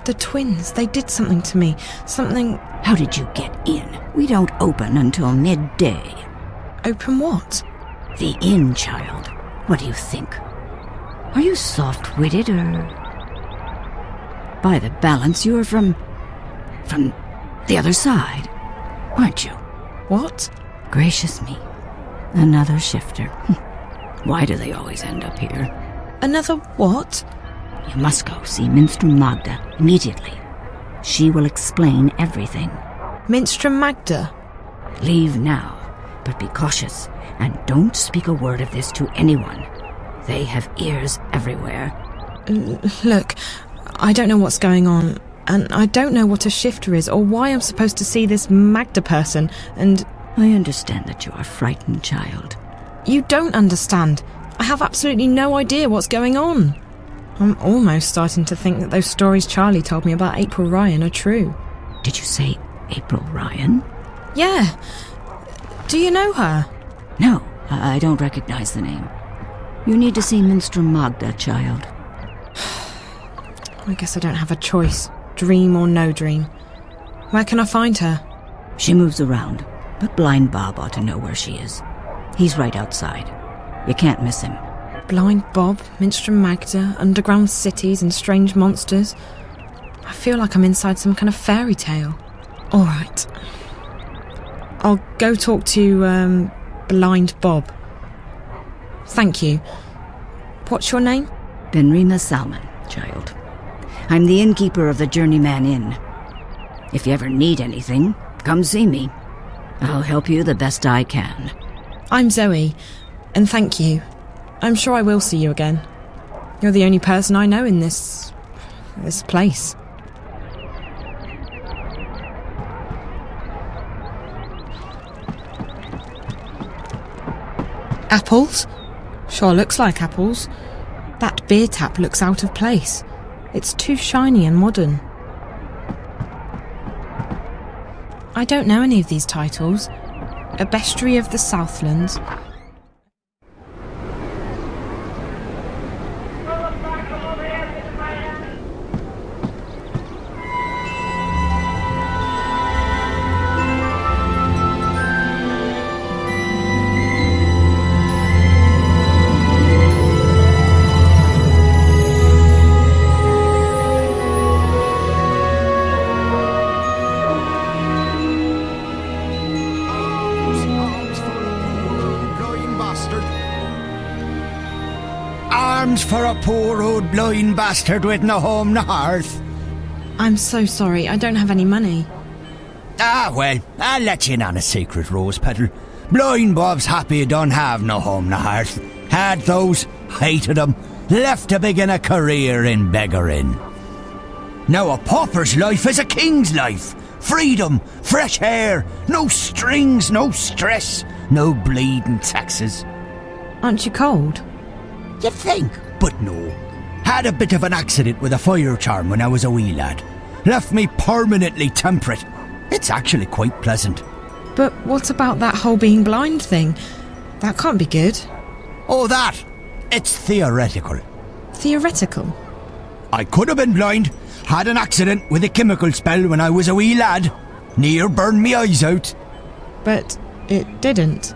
The twins, they did something to me. Something... How did you get in? We don't open until midday. Open what? The inn, child. What do you think? Are you soft-witted or... By the balance, you're from the other side, aren't you? What? Gracious me. Another shifter. Why do they always end up here? Another what? You must go see Minstrel Magda immediately. She will explain everything. Minstrel Magda? Leave now, but be cautious, and don't speak a word of this to anyone. They have ears everywhere. Look, I don't know what's going on, and I don't know what a shifter is, or why I'm supposed to see this Magda person, and... I understand that you are frightened, child. You don't understand. I have absolutely no idea what's going on. I'm almost starting to think that those stories Charlie told me about April Ryan are true. Did you say April Ryan? Yeah. Do you know her? No, I don't recognize the name. You need to see Minstrel Magda, child. I guess I don't have a choice, dream or no dream. Where can I find her? She moves around, but Blind Bob ought to know where she is. He's right outside. You can't miss him. Blind Bob, Minstrel Magda, underground cities and strange monsters. I feel like I'm inside some kind of fairy tale. All right. I'll go talk to, Blind Bob. Thank you. What's your name? Benrima Salmon, child. I'm the innkeeper of the Journeyman Inn. If you ever need anything, come see me. I'll help you the best I can. I'm Zoe, and thank you. I'm sure I will see you again. You're the only person I know in this place. Apples? Sure looks like apples. That beer tap looks out of place. It's too shiny and modern. I don't know any of these titles. A Bestiary of the Southlands. For a poor old blind bastard with no home no hearth. I'm so sorry, I don't have any money. Ah, well, I'll let you in on a secret, Rose Petal. Blind Bob's happy he don't have no home no hearth. Had those, hated them, left to begin a career in beggaring. Now a pauper's life is a king's life. Freedom, fresh air, no strings, no stress, no bleeding taxes. Aren't you cold? You think? But no. Had a bit of an accident with a fire charm when I was a wee lad. Left me permanently temperate. It's actually quite pleasant. But what about that whole being blind thing? That can't be good. Oh, that? It's theoretical. Theoretical? I could have been blind. Had an accident with a chemical spell when I was a wee lad. Near burned me eyes out. But it didn't.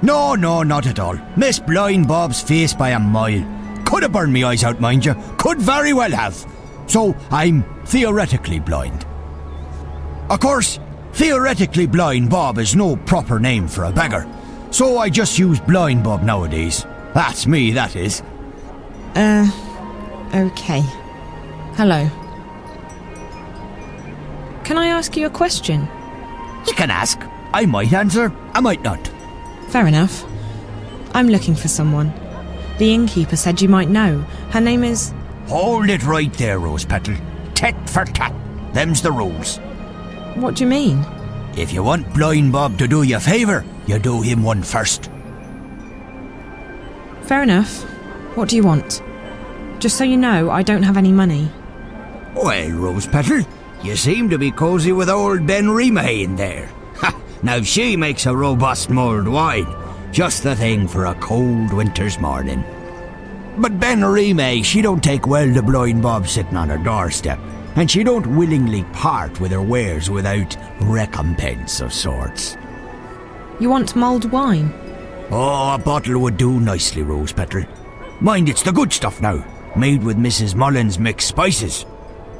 No, not at all. Missed Blind Bob's face by a mile. Could have burned me eyes out, mind you. Could very well have. So I'm theoretically blind. Of course, theoretically blind Bob is no proper name for a beggar. So I just use Blind Bob nowadays. That's me, that is. Okay. Hello. Can I ask you a question? You can ask. I might answer, I might not. Fair enough. I'm looking for someone. The innkeeper said you might know. Her name is... Hold it right there, Rose Petal. Tit for tat. Them's the rules. What do you mean? If you want Blind Bob to do you a favour, you do him one first. Fair enough. What do you want? Just so you know, I don't have any money. Well, Rose Petal, you seem to be cosy with old Ben Remay in there. Ha! Now she makes a robust mulled wine. Just the thing for a cold winter's morning. But Ben Remay, she don't take well to Blind Bob sitting on her doorstep. And she don't willingly part with her wares without recompense of sorts. You want mulled wine? Oh, a bottle would do nicely, Rose Petal. Mind, it's the good stuff now. Made with Mrs. Mullins' mixed spices.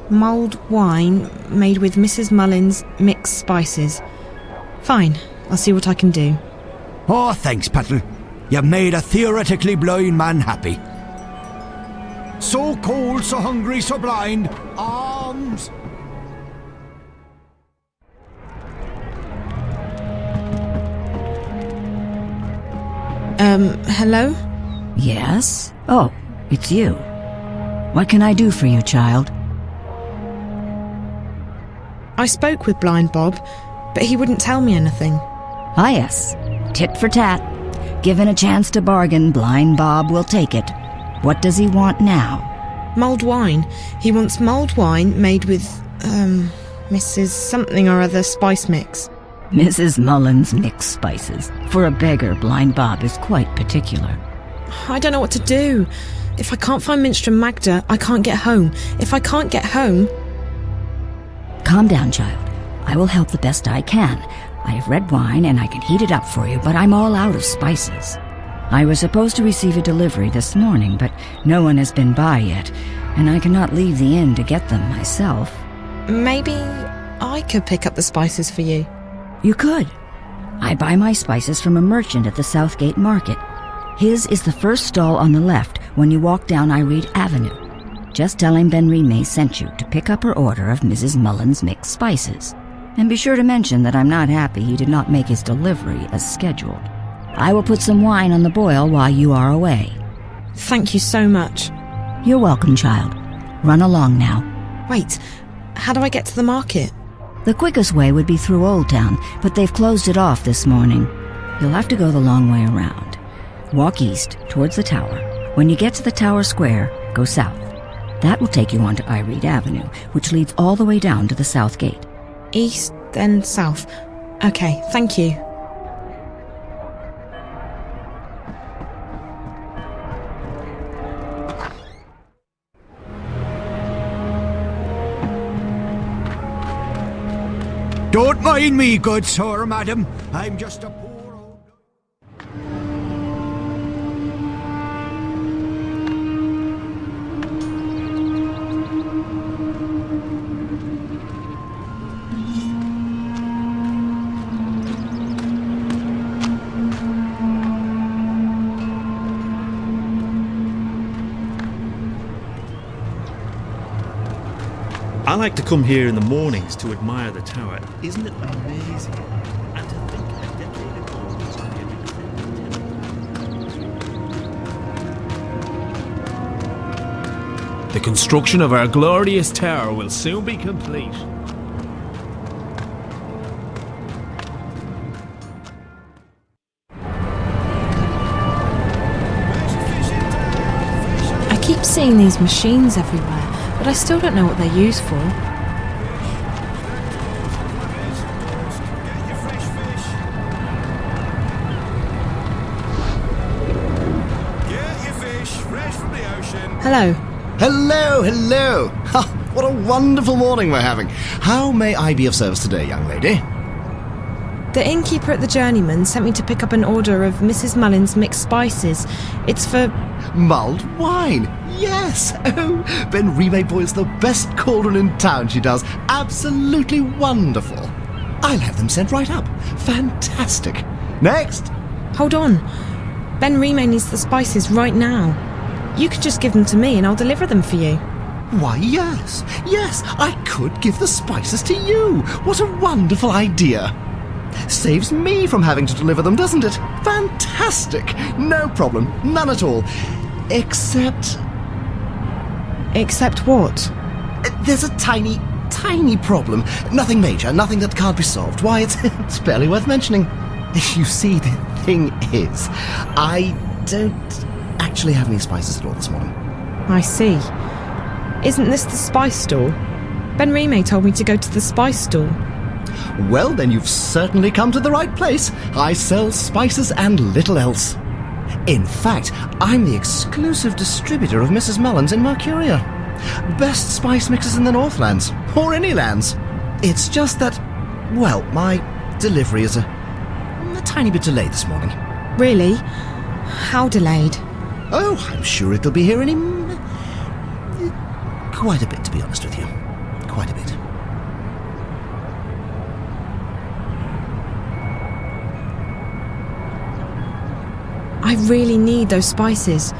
Mulled wine made with Mrs. Mullins' mixed spices. Fine, I'll see what I can do. Oh, thanks, Petal. You've made a theoretically blind man happy. So cold, so hungry, so blind. Arms! Hello? Yes? Oh, it's you. What can I do for you, child? I spoke with Blind Bob, but he wouldn't tell me anything. Ah, yes. Tit for tat. Given a chance to bargain, Blind Bob will take it. What does he want now? Mulled wine. He wants mulled wine made with, Mrs. something or other spice mix. Mrs. Mullins' mixed spices. For a beggar, Blind Bob is quite particular. I don't know what to do. If I can't find Minstrom Magda, I can't get home. If I can't get home... Calm down, child. I will help the best I can. I have red wine and I can heat it up for you, but I'm all out of spices. I was supposed to receive a delivery this morning, but no one has been by yet, and I cannot leave the inn to get them myself. Maybe I could pick up the spices for you. You could. I buy my spices from a merchant at the Southgate Market. His is the first stall on the left when you walk down Irede Avenue. Just tell him Ben Remay sent you to pick up her order of Mrs. Mullins' mixed spices. And be sure to mention that I'm not happy he did not make his delivery as scheduled. I will put some wine on the boil while you are away. Thank you so much. You're welcome, child. Run along now. Wait, how do I get to the market? The quickest way would be through Old Town, but they've closed it off this morning. You'll have to go the long way around. Walk east, towards the tower. When you get to the Tower Square, go south. That will take you onto Irede Avenue, which leads all the way down to the South Gate. East, then south. Okay, thank you. Don't mind me, good sir, madam. I'm just a poor old... I like to come here in the mornings to admire the tower. Isn't it amazing? And to think a decade ago it was only a The construction of our glorious tower will soon be complete. I keep seeing these machines everywhere, but I still don't know what they're used for. Hello. Hello, hello. Ha, what a wonderful morning we're having. How may I be of service today, young lady? The innkeeper at the Journeyman sent me to pick up an order of Mrs. Mullin's mixed spices. It's for... Mulled wine. Yes. Oh, Ben Remake boils the best cauldron in town, she does. Absolutely wonderful. I'll have them sent right up. Fantastic. Next. Hold on. Ben Remake needs the spices right now. You could just give them to me and I'll deliver them for you. Why, yes. Yes, I could give the spices to you. What a wonderful idea. Saves me from having to deliver them, doesn't it? Fantastic. No problem. None at all. Except... Except what? There's a tiny problem. Nothing major, nothing that can't be solved. Why, it's barely worth mentioning. You see, the thing is, I don't actually have any spices at all this morning. I see. Isn't this the spice store? Ben Remake told me to go to the spice store. Well, then you've certainly come to the right place. I sell spices and little else. In fact, I'm the exclusive distributor of Mrs. Mullin's in Mercuria. Best spice mixers in the Northlands, or any lands. It's just that, well, my delivery is a tiny bit delayed this morning. Really? How delayed? Oh, I'm sure it'll be here any... quite a bit, to be honest with you. Quite a bit. I really need those spices.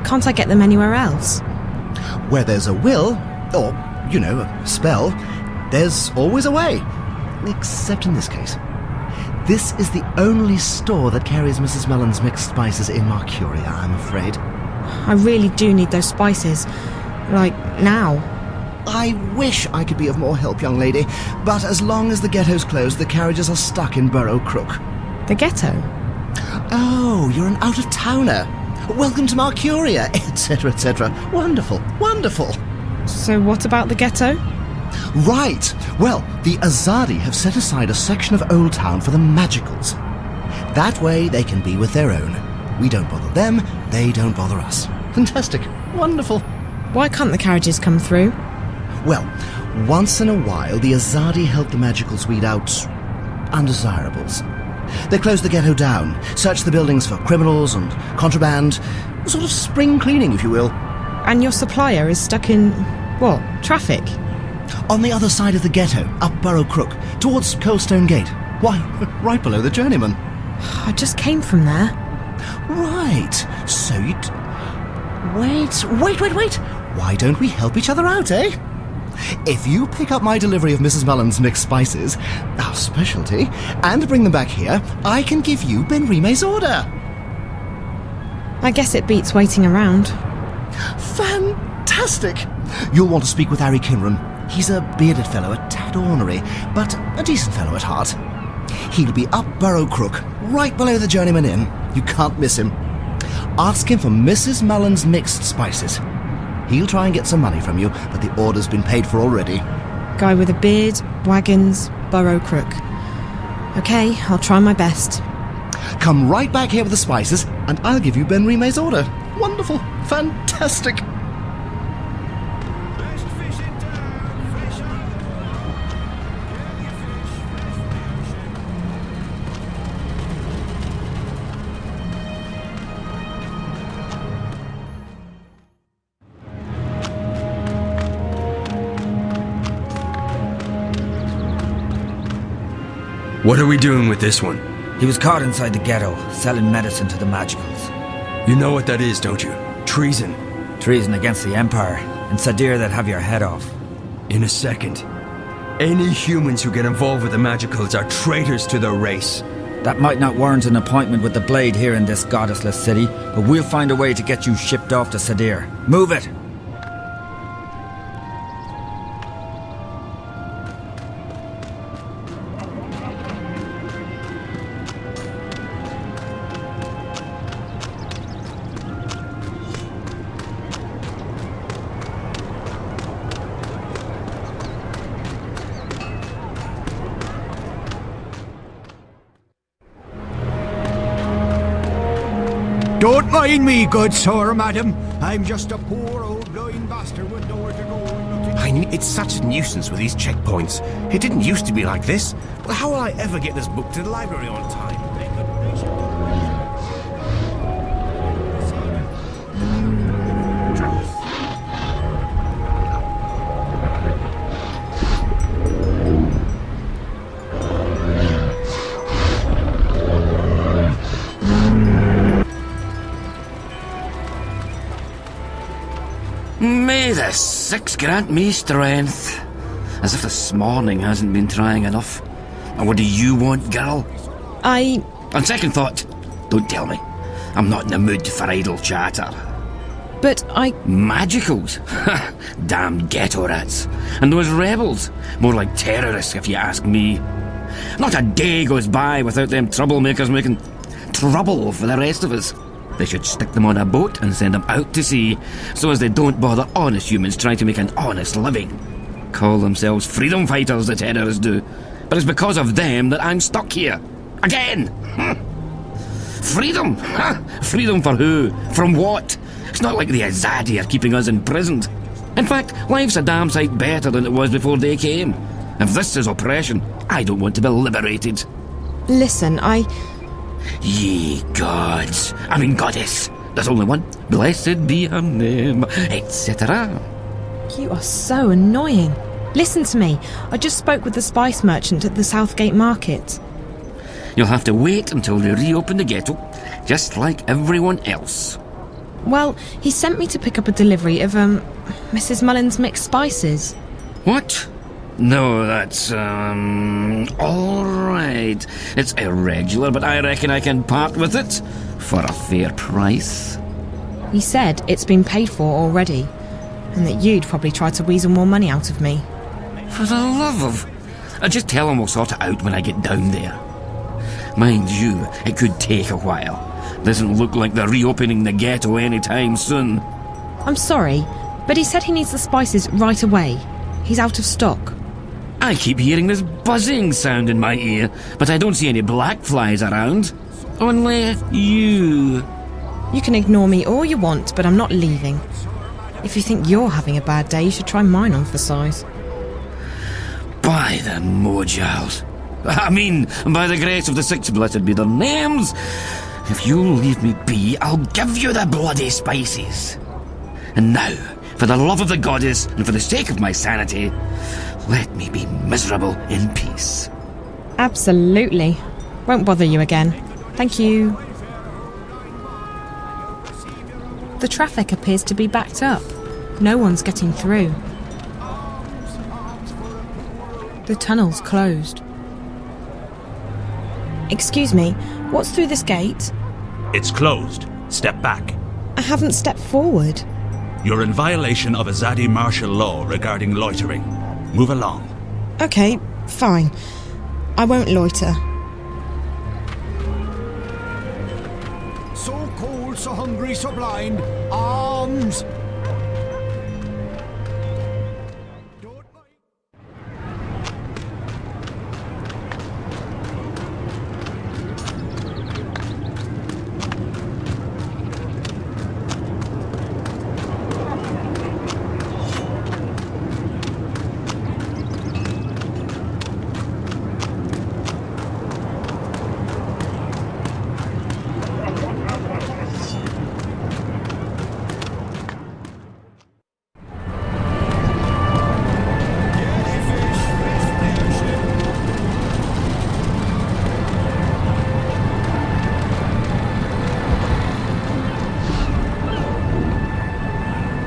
Can't I get them anywhere else? Where there's a will, or, you know, a spell, there's always a way. Except in this case. This is the only store that carries Mrs. Mullin's mixed spices in Mercuria, I'm afraid. I really do need those spices. Like, now. I wish I could be of more help, young lady, but as long as the ghetto's closed, the carriages are stuck in Burrow Crook. The ghetto? Oh, you're an out-of-towner. Welcome to Mercuria, etc., etc. Wonderful, wonderful. So what about the ghetto? Right. Well, the Azadi have set aside a section of Old Town for the Magicals. That way they can be with their own. We don't bother them, they don't bother us. Fantastic. Wonderful. Why can't the carriages come through? Well, once in a while, the Azadi help the Magicals weed out undesirables. They close the ghetto down, search the buildings for criminals and contraband, sort of spring cleaning, if you will. And your supplier is stuck in, what, traffic? On the other side of the ghetto, up Burrow Crook, towards Coldstone Gate. Why, right below the Journeyman. I just came from there. Right, so you'd... Wait. Why don't we help each other out, eh? If you pick up my delivery of Mrs. Mullin's mixed spices, our specialty, and bring them back here, I can give you Ben Remay's order. I guess it beats waiting around. Fantastic! You'll want to speak with Harry Kinran. He's a bearded fellow, a tad ornery, but a decent fellow at heart. He'll be up Burrow Crook, right below the Journeyman Inn. You can't miss him. Ask him for Mrs. Mullen's mixed spices. He'll try and get some money from you, but the order's been paid for already. Guy with a beard, wagons, burrow crook. Okay, I'll try my best. Come right back here with the spices, and I'll give you Ben Rime's order. Wonderful. Fantastic. What are we doing with this one? He was caught inside the ghetto, selling medicine to the magicals. You know what that is, don't you? Treason. Treason against the Empire. In Sadir, they'd have your head off. In a second. Any humans who get involved with the magicals are traitors to their race. That might not warrant an appointment with the Blade here in this goddessless city, but we'll find a way to get you shipped off to Sadir. Move it! Don't mind me, good sir, madam. I'm just a poor old blind bastard with nowhere to go. It's such a nuisance with these checkpoints. It didn't used to be like this. Well, how will I ever get this book to the library on time? May the six grant me strength. As if this morning hasn't been trying enough. And what do you want, girl? On second thought, don't tell me. I'm not in the mood for idle chatter. But Magicals? Damn ghetto rats. And those rebels? More like terrorists, if you ask me. Not a day goes by without them troublemakers making trouble for the rest of us. They should stick them on a boat and send them out to sea, so as they don't bother honest humans trying to make an honest living. Call themselves freedom fighters, the terrorists do. But it's because of them that I'm stuck here. Again! Freedom? Freedom for who? From what? It's not like the Azadi are keeping us imprisoned. In fact, life's a damn sight better than it was before they came. If this is oppression, I don't want to be liberated. Listen, Ye gods, goddess. There's only one. Blessed be her name, etc. You are so annoying. Listen to me. I just spoke with the spice merchant at the Southgate Market. You'll have to wait until they reopen the ghetto, just like everyone else. Well, he sent me to pick up a delivery of, Mrs. Mullen's mixed spices. What? No, that's, alright. It's irregular, but I reckon I can part with it for a fair price. He said it's been paid for already, and that you'd probably try to weasel more money out of me. For the love of... I'll just tell him we'll sort it out when I get down there. Mind you, it could take a while. Doesn't look like they're reopening the ghetto anytime soon. I'm sorry, but he said he needs the spices right away. He's out of stock. I keep hearing this buzzing sound in my ear, but I don't see any black flies around. Only you. You can ignore me all you want, but I'm not leaving. If you think you're having a bad day, you should try mine on for size. By the Mojals. By the grace of the six blessed be their names. If you'll leave me be, I'll give you the bloody spices. And now, for the love of the goddess and for the sake of my sanity, let me be miserable in peace. Absolutely. Won't bother you again. Thank you. The traffic appears to be backed up. No one's getting through. The tunnel's closed. Excuse me, what's through this gate? It's closed. Step back. I haven't stepped forward. You're in violation of Azadi martial law regarding loitering. Move along. Okay, fine. I won't loiter. So cold soul, so hungry, so blind. Arms!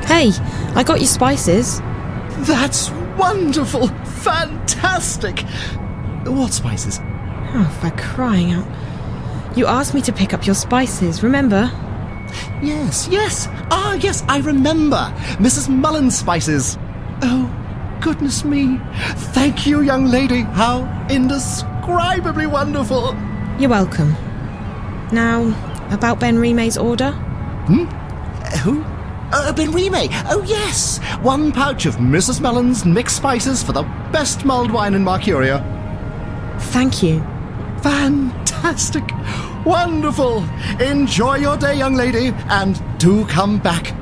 Hey, I got your spices. That's wonderful! Fantastic! What spices? Oh, for crying out. You asked me to pick up your spices, remember? Yes. Yes, I remember. Mrs. Mullen's spices. Oh, goodness me. Thank you, young lady. How indescribably wonderful. You're welcome. Now, about Ben Rime's order? Who? Ben Rime. Oh, yes. 1 pouch of Mrs. Mullen's mixed spices for the best mulled wine in Mercuria. Thank you. Fantastic. Wonderful. Enjoy your day, young lady, and do come back